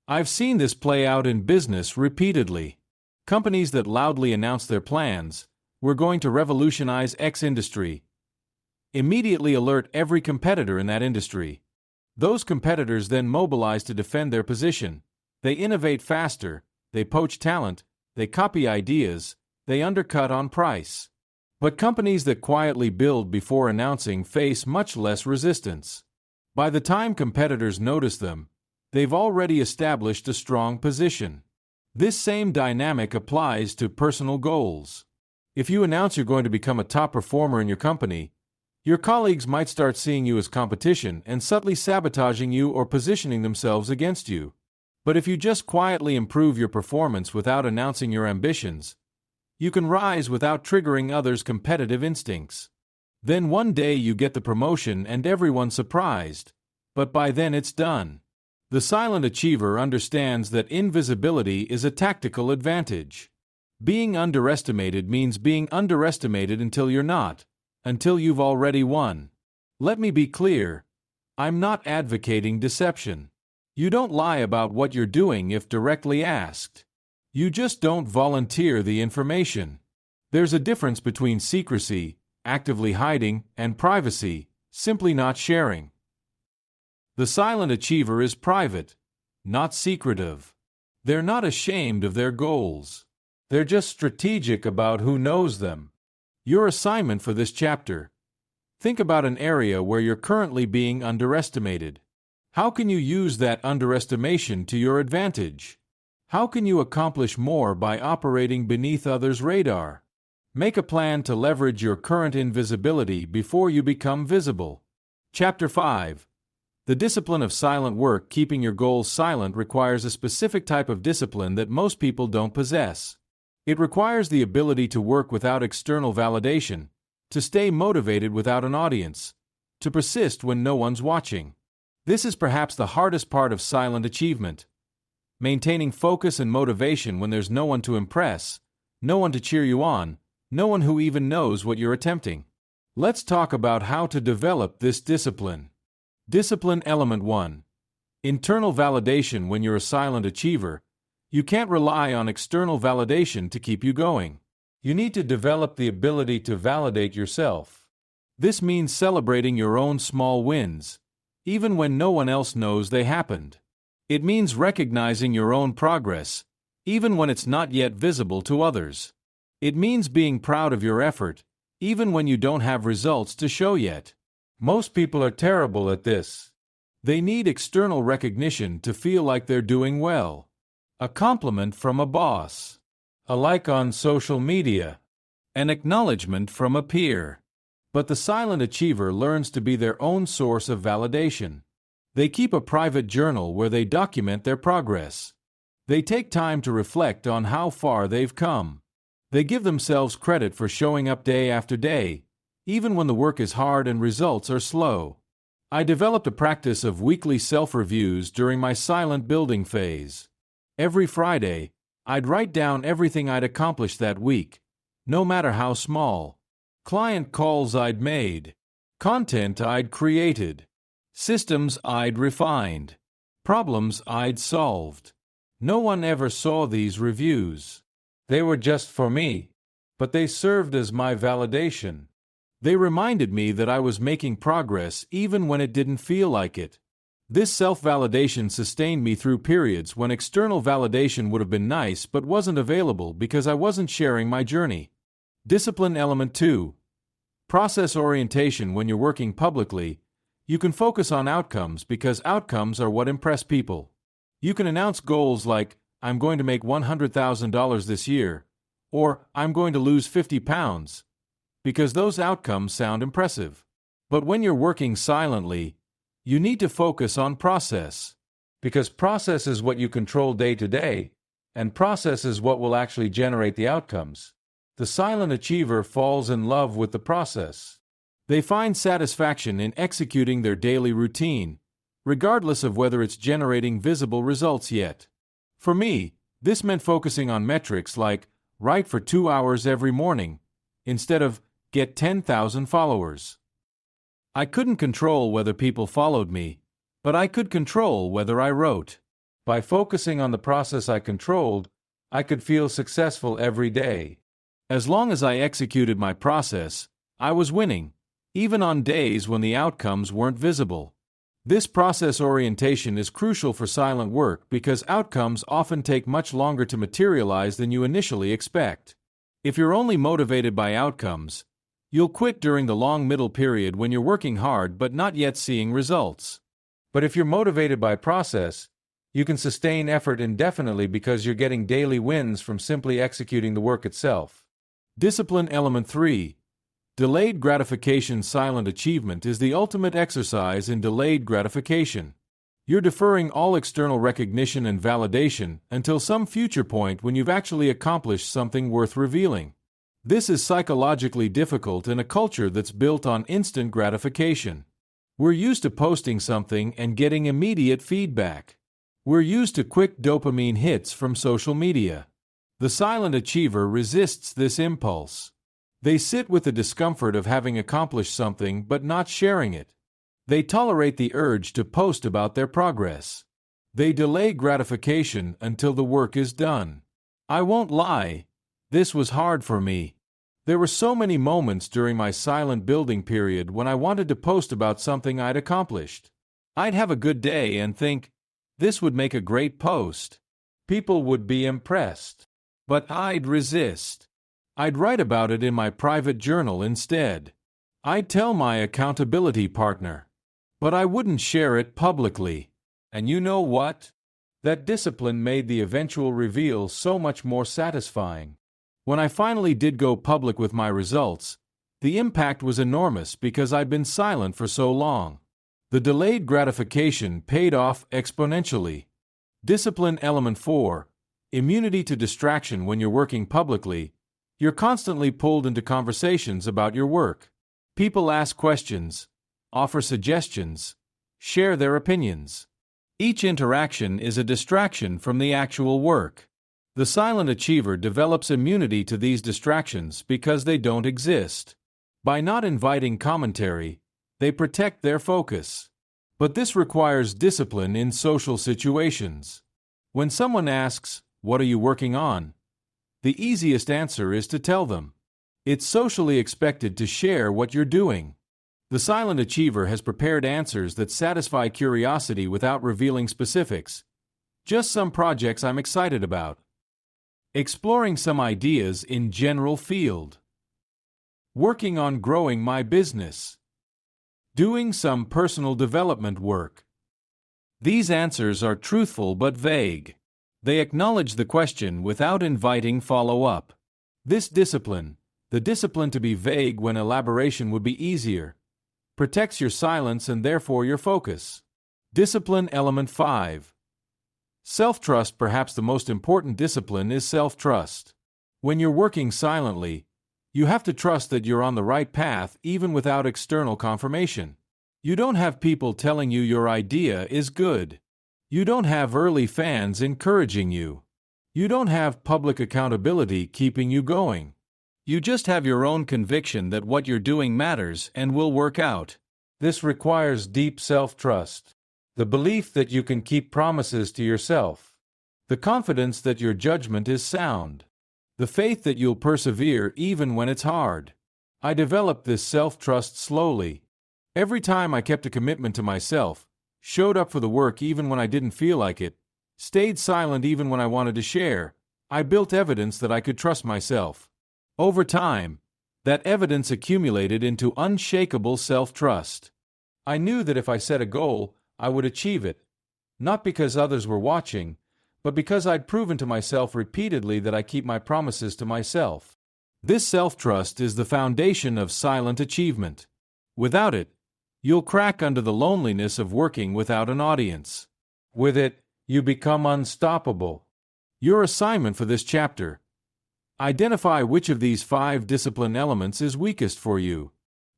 Speaker 1: I've seen this play out in business repeatedly. Companies that loudly announce their plans, "We're going to revolutionize X industry," immediately alert every competitor in that industry. Those competitors then mobilize to defend their position. They innovate faster, they poach talent, they copy ideas, they undercut on price. But companies that quietly build before announcing face much less resistance. By the time competitors notice them, they've already established a strong position. This same dynamic applies to personal goals. If you announce you're going to become a top performer in your company, your colleagues might start seeing you as competition and subtly sabotaging you or positioning themselves against you. But if you just quietly improve your performance without announcing your ambitions, you can rise without triggering others' competitive instincts. Then one day you get the promotion and everyone's surprised, but by then it's done. The silent achiever understands that invisibility is a tactical advantage. Being underestimated means being underestimated until you're not, until you've already won. Let me be clear, I'm not advocating deception. You don't lie about what you're doing if directly asked. You just don't volunteer the information. There's a difference between secrecy, actively hiding, and privacy, simply not sharing. The silent achiever is private, not secretive. They're not ashamed of their goals. They're just strategic about who knows them. Your assignment for this chapter: think about an area where you're currently being underestimated. How can you use that underestimation to your advantage? How can you accomplish more by operating beneath others' radar? Make a plan to leverage your current invisibility before you become visible. Chapter 5. The discipline of silent work. Keeping your goals silent requires a specific type of discipline that most people don't possess. It requires the ability to work without external validation, to stay motivated without an audience, to persist when no one's watching. This is perhaps the hardest part of silent achievement. Maintaining focus and motivation when there's no one to impress, no one to cheer you on, no one who even knows what you're attempting. Let's talk about how to develop this discipline. Discipline Element 1. Internal validation. When you're a silent achiever, you can't rely on external validation to keep you going. You need to develop the ability to validate yourself. This means celebrating your own small wins, even when no one else knows they happened. It means recognizing your own progress, even when it's not yet visible to others. It means being proud of your effort, even when you don't have results to show yet. Most people are terrible at this. They need external recognition to feel like they're doing well. A compliment from a boss, a like on social media, an acknowledgement from a peer. But the silent achiever learns to be their own source of validation. They keep a private journal where they document their progress. They take time to reflect on how far they've come. They give themselves credit for showing up day after day, even when the work is hard and results are slow. I developed a practice of weekly self-reviews during my silent building phase. Every Friday, I'd write down everything I'd accomplished that week, no matter how small. Client calls I'd made, content I'd created, systems I'd refined, problems I'd solved. No one ever saw these reviews. They were just for me, but they served as my validation. They reminded me that I was making progress even when it didn't feel like it. This self-validation sustained me through periods when external validation would have been nice but wasn't available because I wasn't sharing my journey. Discipline Element 2. Process orientation. When you're working publicly, You can focus on outcomes because outcomes are what impress people. You can announce goals like, I'm going to make $100,000 this year, or I'm going to lose 50 pounds, because those outcomes sound impressive. But when you're working silently, you need to focus on process. Because process is what you control day to day, and process is what will actually generate the outcomes. The silent achiever falls in love with the process. They find satisfaction in executing their daily routine, regardless of whether it's generating visible results yet. For me, this meant focusing on metrics like write for 2 hours every morning, instead of get 10,000 followers. I couldn't control whether people followed me, but I could control whether I wrote. By focusing on the process I controlled, I could feel successful every day. As long as I executed my process, I was winning, even on days when the outcomes weren't visible. This process orientation is crucial for silent work because outcomes often take much longer to materialize than you initially expect. If you're only motivated by outcomes, you'll quit during the long middle period when you're working hard but not yet seeing results. But if you're motivated by process, you can sustain effort indefinitely because you're getting daily wins from simply executing the work itself. Discipline Element 3. Delayed gratification. Silent achievement is the ultimate exercise in delayed gratification. You're deferring all external recognition and validation until some future point when you've actually accomplished something worth revealing. This is psychologically difficult in a culture that's built on instant gratification. We're used to posting something and getting immediate feedback. We're used to quick dopamine hits from social media. The silent achiever resists this impulse. They sit with the discomfort of having accomplished something but not sharing it. They tolerate the urge to post about their progress. They delay gratification until the work is done. I won't lie, this was hard for me. There were so many moments during my silent building period when I wanted to post about something I'd accomplished. I'd have a good day and think, this would make a great post. People would be impressed. But I'd resist. I'd write about it in my private journal instead. I'd tell my accountability partner. But I wouldn't share it publicly. And you know what? That discipline made the eventual reveal so much more satisfying. When I finally did go public with my results, the impact was enormous because I'd been silent for so long. The delayed gratification paid off exponentially. Discipline Element 4. Immunity to distraction. When you're working publicly, you're constantly pulled into conversations about your work. People ask questions, offer suggestions, share their opinions. Each interaction is a distraction from the actual work. The silent achiever develops immunity to these distractions because they don't exist. By not inviting commentary, they protect their focus. But this requires discipline in social situations. When someone asks, "What are you working on?" the easiest answer is to tell them. It's socially expected to share what you're doing. The silent achiever has prepared answers that satisfy curiosity without revealing specifics. Just some projects I'm excited about. Exploring some ideas in general field. Working on growing my business. Doing some personal development work. These answers are truthful but vague. They acknowledge the question without inviting follow-up. This discipline, the discipline to be vague when elaboration would be easier, protects your silence and therefore your focus. Discipline Element 5. Self-trust. Perhaps the most important discipline is self-trust. When you're working silently, you have to trust that you're on the right path even without external confirmation. You don't have people telling you your idea is good. You don't have early fans encouraging you. You don't have public accountability keeping you going. You just have your own conviction that what you're doing matters and will work out. This requires deep self-trust. The belief that you can keep promises to yourself. The confidence that your judgment is sound. The faith that you'll persevere even when it's hard. I developed this self-trust slowly. Every time I kept a commitment to myself, showed up for the work even when I didn't feel like it, stayed silent even when I wanted to share, I built evidence that I could trust myself. Over time, that evidence accumulated into unshakable self-trust. I knew that if I set a goal, I would achieve it, not because others were watching, but because I'd proven to myself repeatedly that I keep my promises to myself. This self-trust is the foundation of silent achievement. Without it, you'll crack under the loneliness of working without an audience. With it, you become unstoppable. Your assignment for this chapter: identify which of these 5 discipline elements is weakest for you.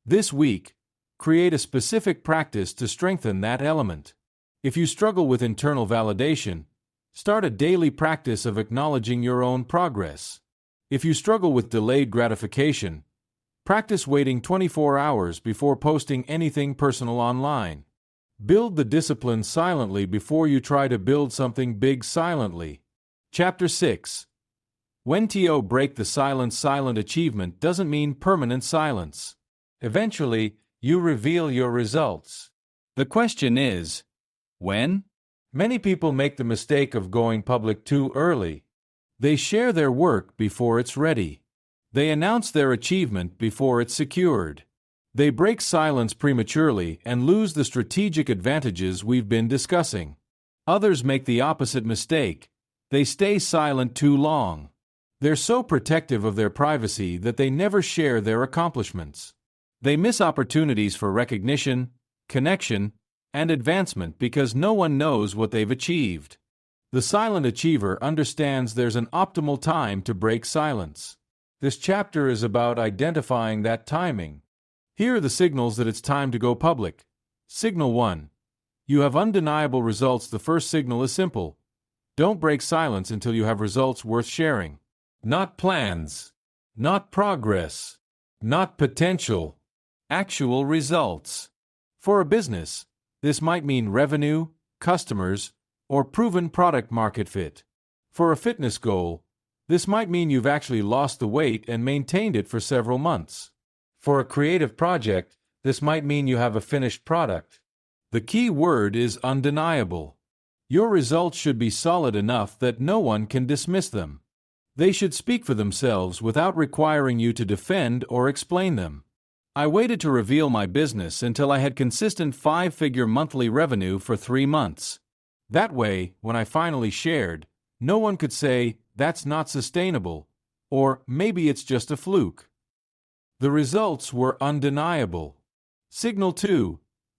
Speaker 1: This week, create a specific practice to strengthen that element. If you struggle with internal validation, start a daily practice of acknowledging your own progress. If you struggle with delayed gratification, practice waiting 24 hours before posting anything personal online. Build the discipline silently before you try to build something big silently. Chapter 6. When to break the silence. Silent achievement doesn't mean permanent silence. Eventually, you reveal your results. The question is, when? Many people make the mistake of going public too early. They share their work before it's ready. They announce their achievement before it's secured. They break silence prematurely and lose the strategic advantages we've been discussing. Others make the opposite mistake. They stay silent too long. They're so protective of their privacy that they never share their accomplishments. They miss opportunities for recognition, connection, and advancement because no one knows what they've achieved. The silent achiever understands there's an optimal time to break silence. This chapter is about identifying that timing. Here are the signals that it's time to go public. Signal 1. You have undeniable results. The first signal is simple. Don't break silence until you have results worth sharing. Not plans. Not progress. Not potential. Actual results. For a business, this might mean revenue, customers, or proven product market fit. For a fitness goal, this might mean you've actually lost the weight and maintained it for several months. For a creative project, this might mean you have a finished product. The key word is undeniable. Your results should be solid enough that no one can dismiss them. They should speak for themselves without requiring you to defend or explain them. I waited to reveal my business until I had consistent 5-figure monthly revenue for 3 months. That way, when I finally shared, no one could say, "That's not sustainable," or "Maybe it's just a fluke." The results were undeniable. Signal 2.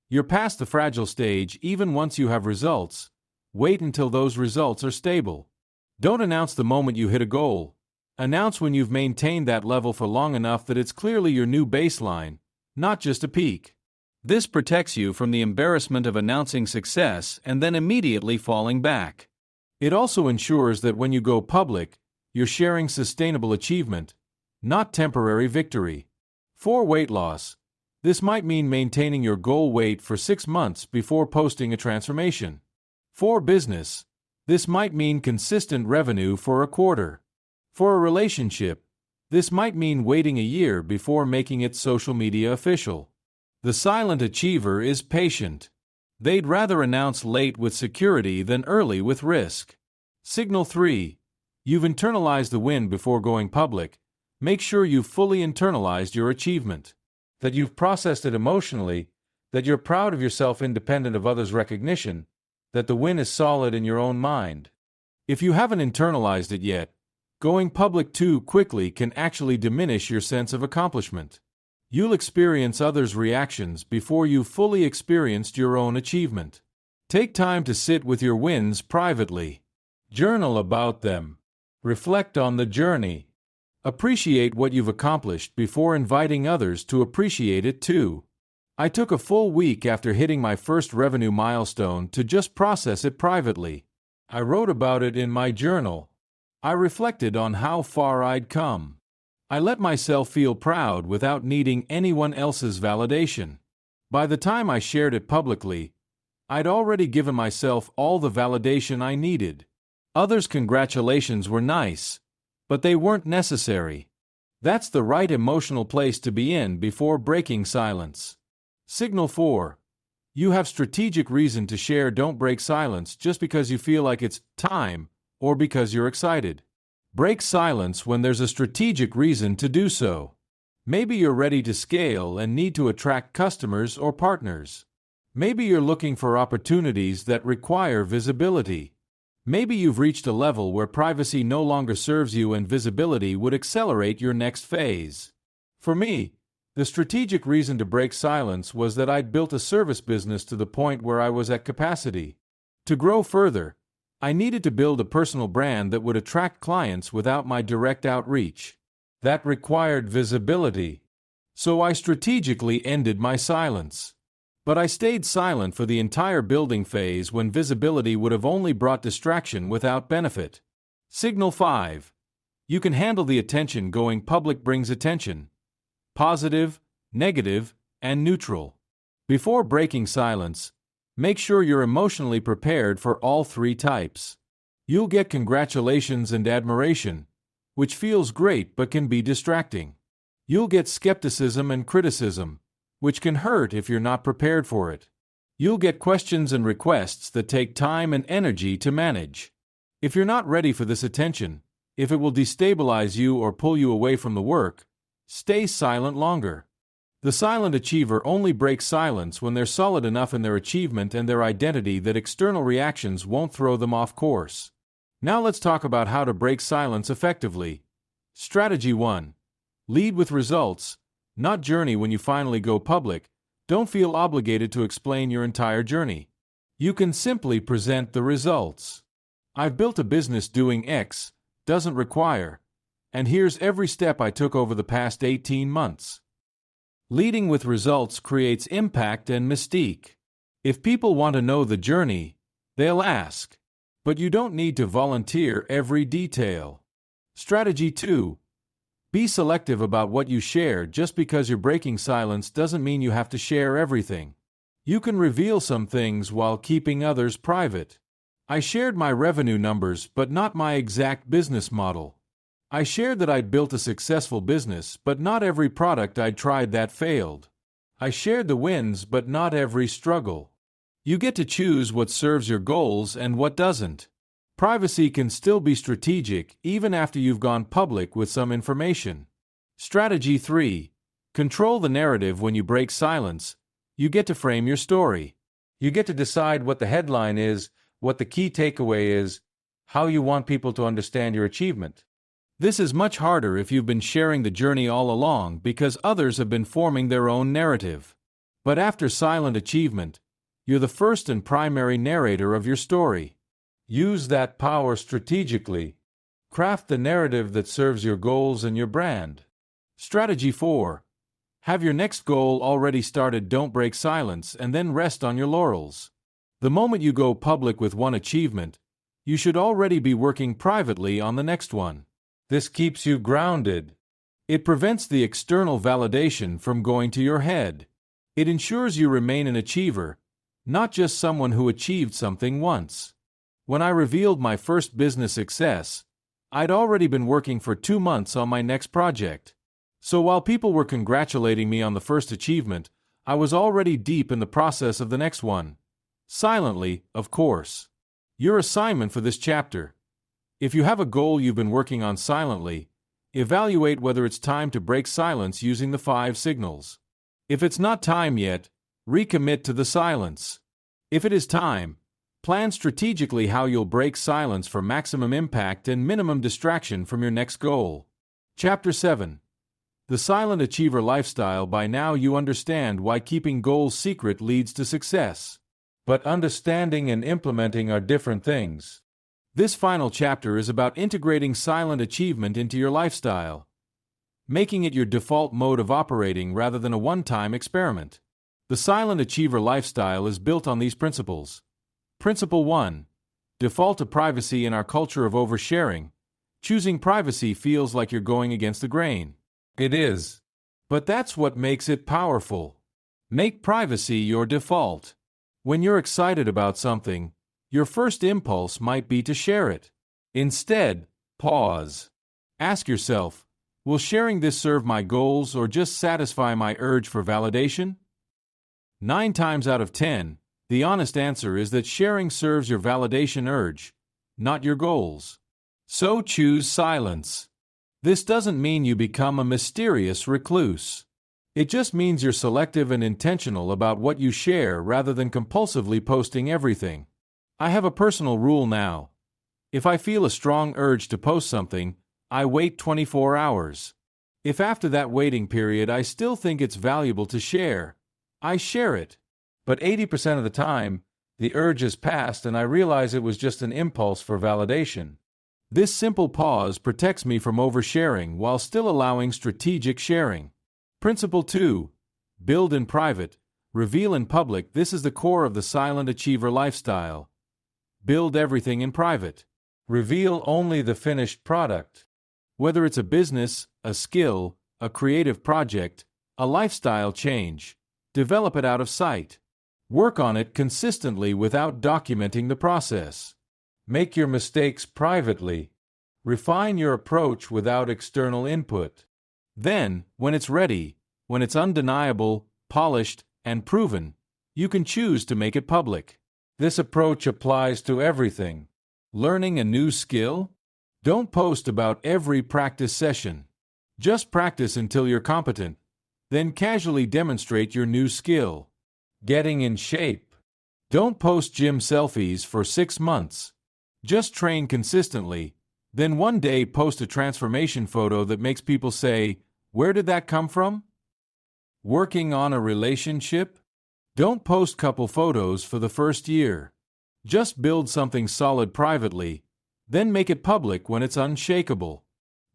Speaker 1: You're past the fragile stage. Even once you have results, wait until those results are stable. Don't announce the moment you hit a goal. Announce when you've maintained that level for long enough that it's clearly your new baseline, not just a peak. This protects you from the embarrassment of announcing success and then immediately falling back. It also ensures that when you go public, you're sharing sustainable achievement, not temporary victory. For weight loss, this might mean maintaining your goal weight for 6 months before posting a transformation. For business, this might mean consistent revenue for a quarter. For a relationship, this might mean waiting a year before making it social media official. The silent achiever is patient. They'd rather announce late with security than early with risk. Signal 3. You've internalized the win before going public. Make sure you've fully internalized your achievement, that you've processed it emotionally, that you're proud of yourself independent of others' recognition, that the win is solid in your own mind. If you haven't internalized it yet, going public too quickly can actually diminish your sense of accomplishment. You'll experience others' reactions before you've fully experienced your own achievement. Take time to sit with your wins privately. Journal about them. Reflect on the journey. Appreciate what you've accomplished before inviting others to appreciate it too. I took a full week after hitting my first revenue milestone to just process it privately. I wrote about it in my journal. I reflected on how far I'd come. I let myself feel proud without needing anyone else's validation. By the time I shared it publicly, I'd already given myself all the validation I needed. Others' congratulations were nice, but they weren't necessary. That's the right emotional place to be in before breaking silence. Signal 4. You have strategic reason to share. Don't break silence just because you feel like it's time or because you're excited. Break silence when there's a strategic reason to do so. Maybe you're ready to scale and need to attract customers or partners. Maybe you're looking for opportunities that require visibility. Maybe you've reached a level where privacy no longer serves you and visibility would accelerate your next phase. For me, the strategic reason to break silence was that I'd built a service business to the point where I was at capacity. To grow further, I needed to build a personal brand that would attract clients without my direct outreach. That required visibility. So I strategically ended my silence. But I stayed silent for the entire building phase when visibility would have only brought distraction without benefit. Signal 5. You can handle the attention going public brings attention. Positive, negative, and neutral. Before breaking silence, make sure you're emotionally prepared for all three types. You'll get congratulations and admiration, which feels great but can be distracting. You'll get skepticism and criticism, which can hurt if you're not prepared for it. You'll get questions and requests that take time and energy to manage. If you're not ready for this attention, if it will destabilize you or pull you away from the work, stay silent longer. The silent achiever only breaks silence when they're solid enough in their achievement and their identity that external reactions won't throw them off course. Now let's talk about how to break silence effectively. Strategy 1. Lead with results, not journey. When you finally go public, don't feel obligated to explain your entire journey. You can simply present the results. I've built a business doing X, doesn't require, and here's every step I took over the past 18 months. Leading with results creates impact and mystique. If people want to know the journey, they'll ask. But you don't need to volunteer every detail. Strategy 2. Be selective about what you share. Just because you're breaking silence doesn't mean you have to share everything. You can reveal some things while keeping others private. I shared my revenue numbers, but not my exact business model. I shared that I'd built a successful business, but not every product I'd tried that failed. I shared the wins, but not every struggle. You get to choose what serves your goals and what doesn't. Privacy can still be strategic even after you've gone public with some information. Strategy 3. Control the narrative. When you break silence, you get to frame your story. You get to decide what the headline is, what the key takeaway is, how you want people to understand your achievement. This is much harder if you've been sharing the journey all along because others have been forming their own narrative. But after silent achievement, you're the first and primary narrator of your story. Use that power strategically. Craft the narrative that serves your goals and your brand. Strategy 4. Have your next goal already started. Don't break silence and then rest on your laurels. The moment you go public with one achievement, you should already be working privately on the next one. This keeps you grounded. It prevents the external validation from going to your head. It ensures you remain an achiever, not just someone who achieved something once. When I revealed my first business success, I'd already been working for 2 months on my next project. So while people were congratulating me on the first achievement, I was already deep in the process of the next one. Silently, of course. Your assignment for this chapter: if you have a goal you've been working on silently, evaluate whether it's time to break silence using the 5 signals. If it's not time yet, recommit to the silence. If it is time, plan strategically how you'll break silence for maximum impact and minimum distraction from your next goal. Chapter 7. The Silent Achiever Lifestyle. By now you understand why keeping goals secret leads to success. But understanding and implementing are different things. This final chapter is about integrating silent achievement into your lifestyle, making it your default mode of operating rather than a one-time experiment. The Silent Achiever Lifestyle is built on these principles. Principle 1. Default to privacy. In our culture of oversharing, choosing privacy feels like you're going against the grain. It is. But that's what makes it powerful. Make privacy your default. When you're excited about something, your first impulse might be to share it. Instead, pause. Ask yourself, will sharing this serve my goals or just satisfy my urge for validation? 9 times out of 10, the honest answer is that sharing serves your validation urge, not your goals. So choose silence. This doesn't mean you become a mysterious recluse. It just means you're selective and intentional about what you share rather than compulsively posting everything. I have a personal rule now. If I feel a strong urge to post something, I wait 24 hours. If after that waiting period I still think it's valuable to share, I share it. But 80% of the time, the urge has passed and I realize it was just an impulse for validation. This simple pause protects me from oversharing while still allowing strategic sharing. Principle 2. Build in private, reveal in public. This is the core of the silent achiever lifestyle. Build everything in private. Reveal only the finished product. Whether it's a business, a skill, a creative project, a lifestyle change, develop it out of sight. Work on it consistently without documenting the process. Make your mistakes privately. Refine your approach without external input. Then, when it's ready, when it's undeniable, polished, and proven, you can choose to make it public. This approach applies to everything. Learning a new skill? Don't post about every practice session. Just practice until you're competent, then casually demonstrate your new skill. Getting in shape? Don't post gym selfies for 6 months. Just train consistently, then one day post a transformation photo that makes people say, "Where did that come from?" Working on a relationship? Don't post couple photos for the first year. Just build something solid privately, then make it public when it's unshakable.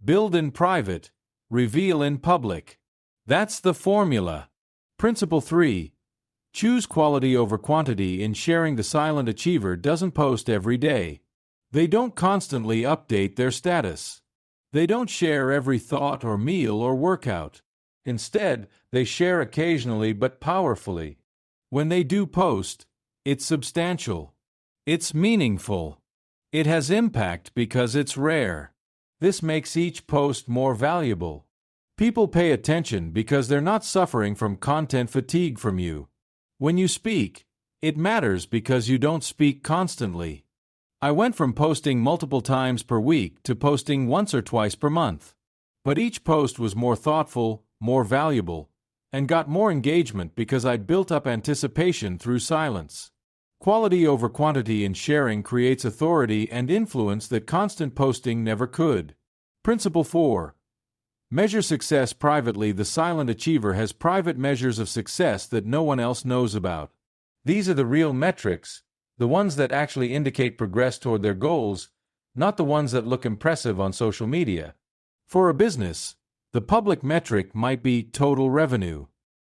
Speaker 1: Build in private, reveal in public. That's the formula. Principle 3. Choose quality over quantity in sharing. The silent achiever doesn't post every day. They don't constantly update their status. They don't share every thought or meal or workout. Instead, they share occasionally but powerfully. When they do post, it's substantial. It's meaningful. It has impact because it's rare. This makes each post more valuable. People pay attention because they're not suffering from content fatigue from you. When you speak, it matters because you don't speak constantly. I went from posting multiple times per week to posting once or twice per month. But each post was more thoughtful, more valuable, and got more engagement because I'd built up anticipation through silence. Quality over quantity in sharing creates authority and influence that constant posting never could. Principle 4. Measure success privately. The silent achiever has private measures of success that no one else knows about. These are the real metrics, the ones that actually indicate progress toward their goals, not the ones that look impressive on social media. For a business, the public metric might be total revenue,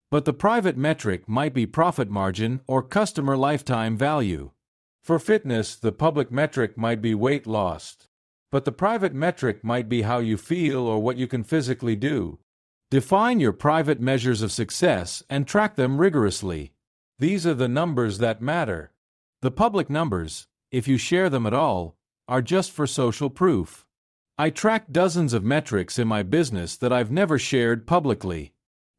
Speaker 1: but the private metric might be profit margin or customer lifetime value. For fitness, the public metric might be weight lost, but the private metric might be how you feel or what you can physically do. Define your private measures of success and track them rigorously. These are the numbers that matter. The public numbers, if you share them at all, are just for social proof. I track dozens of metrics in my business that I've never shared publicly.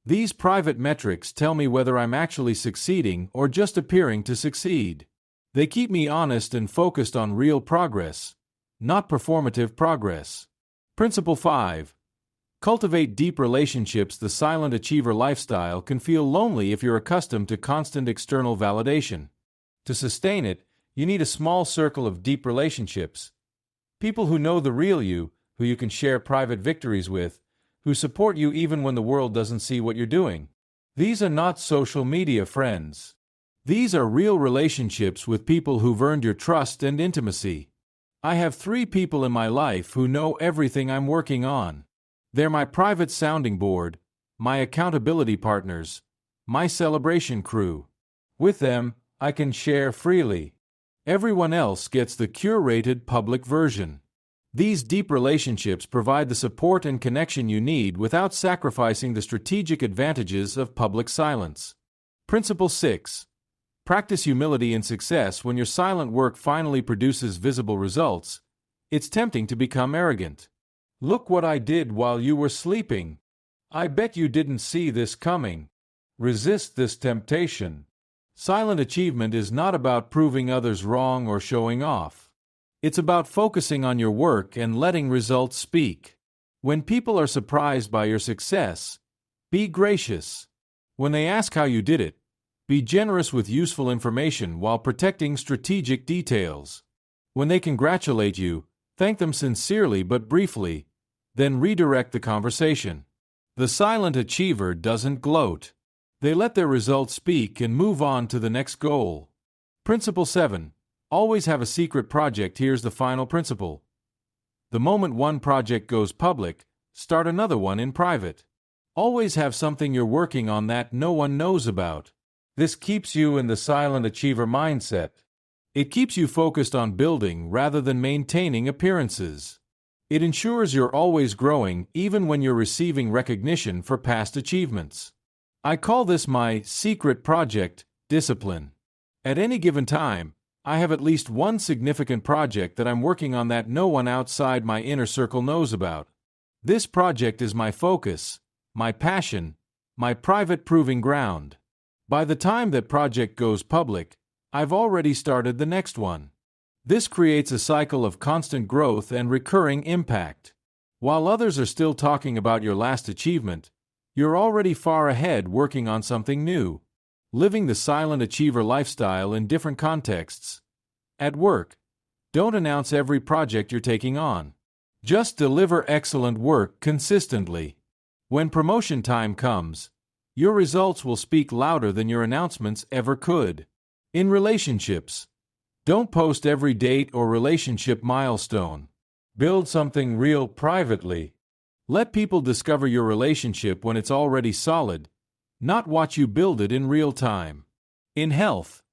Speaker 1: These private metrics tell me whether I'm actually succeeding or just appearing to succeed. They keep me honest and focused on real progress, not performative progress. Principle 5. Cultivate deep relationships. The silent achiever lifestyle can feel lonely if you're accustomed to constant external validation. To sustain it, you need a small circle of deep relationships. People who know the real you, who you can share private victories with, who support you even when the world doesn't see what you're doing. These are not social media friends. These are real relationships with people who've earned your trust and intimacy. I have 3 people in my life who know everything I'm working on. They're my private sounding board, my accountability partners, my celebration crew. With them, I can share freely. Everyone else gets the curated public version. These deep relationships provide the support and connection you need without sacrificing the strategic advantages of public silence. Principle 6. Practice humility in success. When your silent work finally produces visible results, it's tempting to become arrogant. Look what I did while you were sleeping. I bet you didn't see this coming. Resist this temptation. Silent achievement is not about proving others wrong or showing off. It's about focusing on your work and letting results speak. When people are surprised by your success, Be gracious. When they ask how you did it, be generous with useful information while protecting strategic details. When they congratulate you, thank them sincerely but briefly, then redirect the conversation. The silent achiever doesn't gloat. They let their results speak and move on to the next goal. Principle 7. Always have a secret project. Here's the final principle. The moment one project goes public, start another one in private. Always have something you're working on that no one knows about. This keeps you in the silent achiever mindset. It keeps you focused on building rather than maintaining appearances. It ensures you're always growing even when you're receiving recognition for past achievements. I call this my secret project discipline. At any given time, I have at least one significant project that I'm working on that no one outside my inner circle knows about. This project is my focus, my passion, my private proving ground. By the time that project goes public, I've already started the next one. This creates a cycle of constant growth and recurring impact. While others are still talking about your last achievement, you're already far ahead working on something new. Living the silent achiever lifestyle in different contexts. At work, don't announce every project you're taking on. Just deliver excellent work consistently. When promotion time comes, your results will speak louder than your announcements ever could. In relationships, don't post every date or relationship milestone. Build something real privately. Let people discover your relationship when it's already solid, not watch you build it in real time. In health,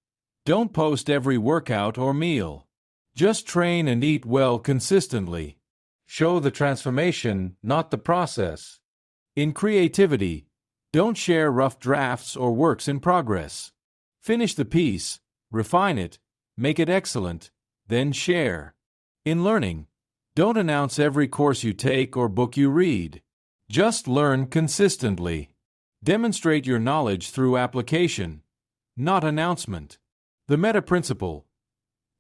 Speaker 1: don't post every workout or meal. Just train and eat well consistently. Show the transformation, not the process. In creativity, don't share rough drafts or works in progress. Finish the piece, refine it, make it excellent, then share. In learning, don't announce every course you take or book you read. Just learn consistently. Demonstrate your knowledge through application, not announcement. The meta principle.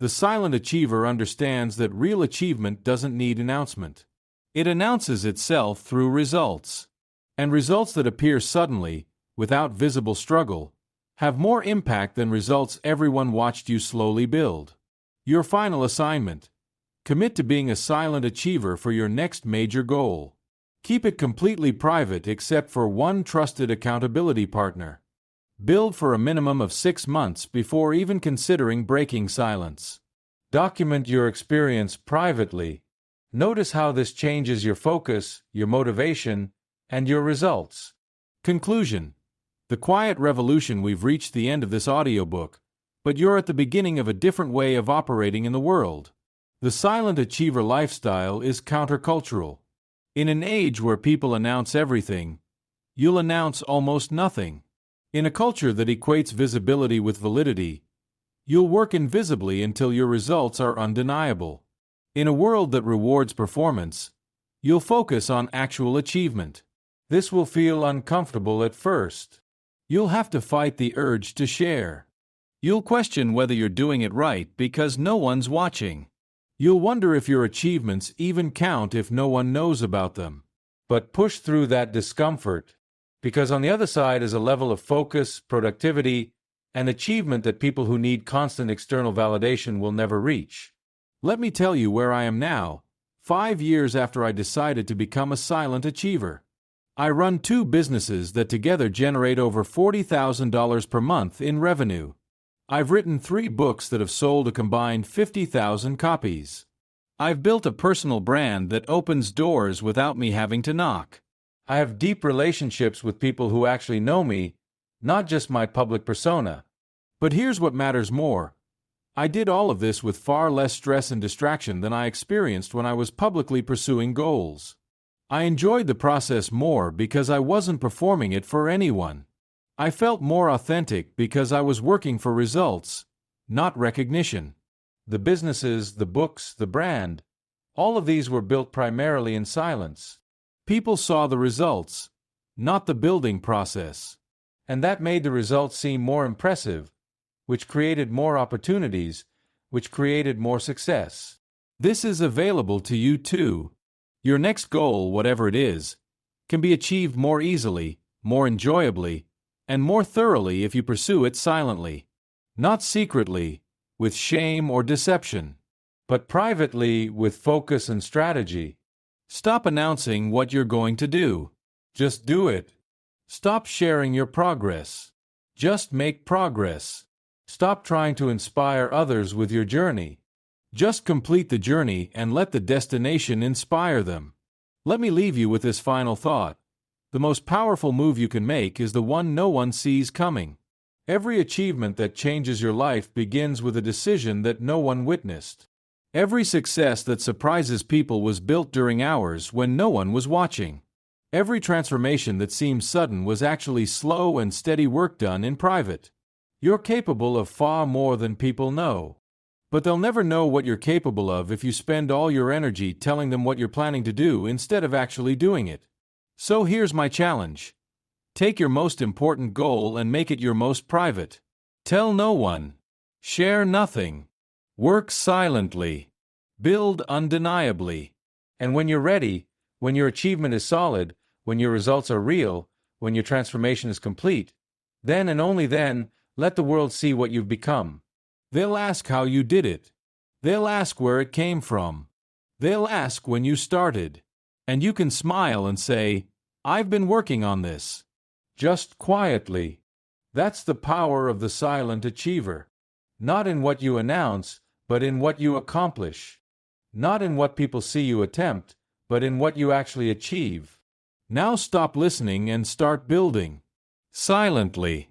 Speaker 1: The silent achiever understands that real achievement doesn't need announcement. It announces itself through results. And results that appear suddenly, without visible struggle, have more impact than results everyone watched you slowly build. Your final assignment. Commit to being a silent achiever for your next major goal. Keep it completely private except for one trusted accountability partner. Build for a minimum of 6 months before even considering breaking silence. Document your experience privately. Notice how this changes your focus, your motivation, and your results. Conclusion. The quiet revolution. We've reached the end of this audiobook, but you're at the beginning of a different way of operating in the world. The silent achiever lifestyle is countercultural. In an age where people announce everything, you'll announce almost nothing. In a culture that equates visibility with validity, you'll work invisibly until your results are undeniable. In a world that rewards performance, you'll focus on actual achievement. This will feel uncomfortable at first. You'll have to fight the urge to share. You'll question whether you're doing it right because no one's watching. You'll wonder if your achievements even count if no one knows about them. But push through that discomfort, because on the other side is a level of focus, productivity, and achievement that people who need constant external validation will never reach. Let me tell you where I am now, 5 years after I decided to become a silent achiever. I run 2 businesses that together generate over $40,000 per month in revenue. I've written 3 books that have sold a combined 50,000 copies. I've built a personal brand that opens doors without me having to knock. I have deep relationships with people who actually know me, not just my public persona. But here's what matters more. I did all of this with far less stress and distraction than I experienced when I was publicly pursuing goals. I enjoyed the process more because I wasn't performing it for anyone. I felt more authentic because I was working for results, not recognition. The businesses, the books, the brand, all of these were built primarily in silence. People saw the results, not the building process. And that made the results seem more impressive, which created more opportunities, which created more success. This is available to you too. Your next goal, whatever it is, can be achieved more easily, more enjoyably, and more thoroughly if you pursue it silently. Not secretly, with shame or deception, but privately with focus and strategy. Stop announcing what you're going to do. Just do it. Stop sharing your progress. Just make progress. Stop trying to inspire others with your journey. Just complete the journey and let the destination inspire them. Let me leave you with this final thought. The most powerful move you can make is the one no one sees coming. Every achievement that changes your life begins with a decision that no one witnessed. Every success that surprises people was built during hours when no one was watching. Every transformation that seems sudden was actually slow and steady work done in private. You're capable of far more than people know. But they'll never know what you're capable of if you spend all your energy telling them what you're planning to do instead of actually doing it. So here's my challenge. Take your most important goal and make it your most private. Tell no one. Share nothing. Work silently. Build undeniably. And when you're ready, when your achievement is solid, when your results are real, when your transformation is complete, then and only then, let the world see what you've become. They'll ask how you did it. They'll ask where it came from. They'll ask when you started. And you can smile and say, I've been working on this. Just quietly. That's the power of the silent achiever. Not in what you announce, but in what you accomplish. Not in what people see you attempt, but in what you actually achieve. Now stop listening and start building. Silently.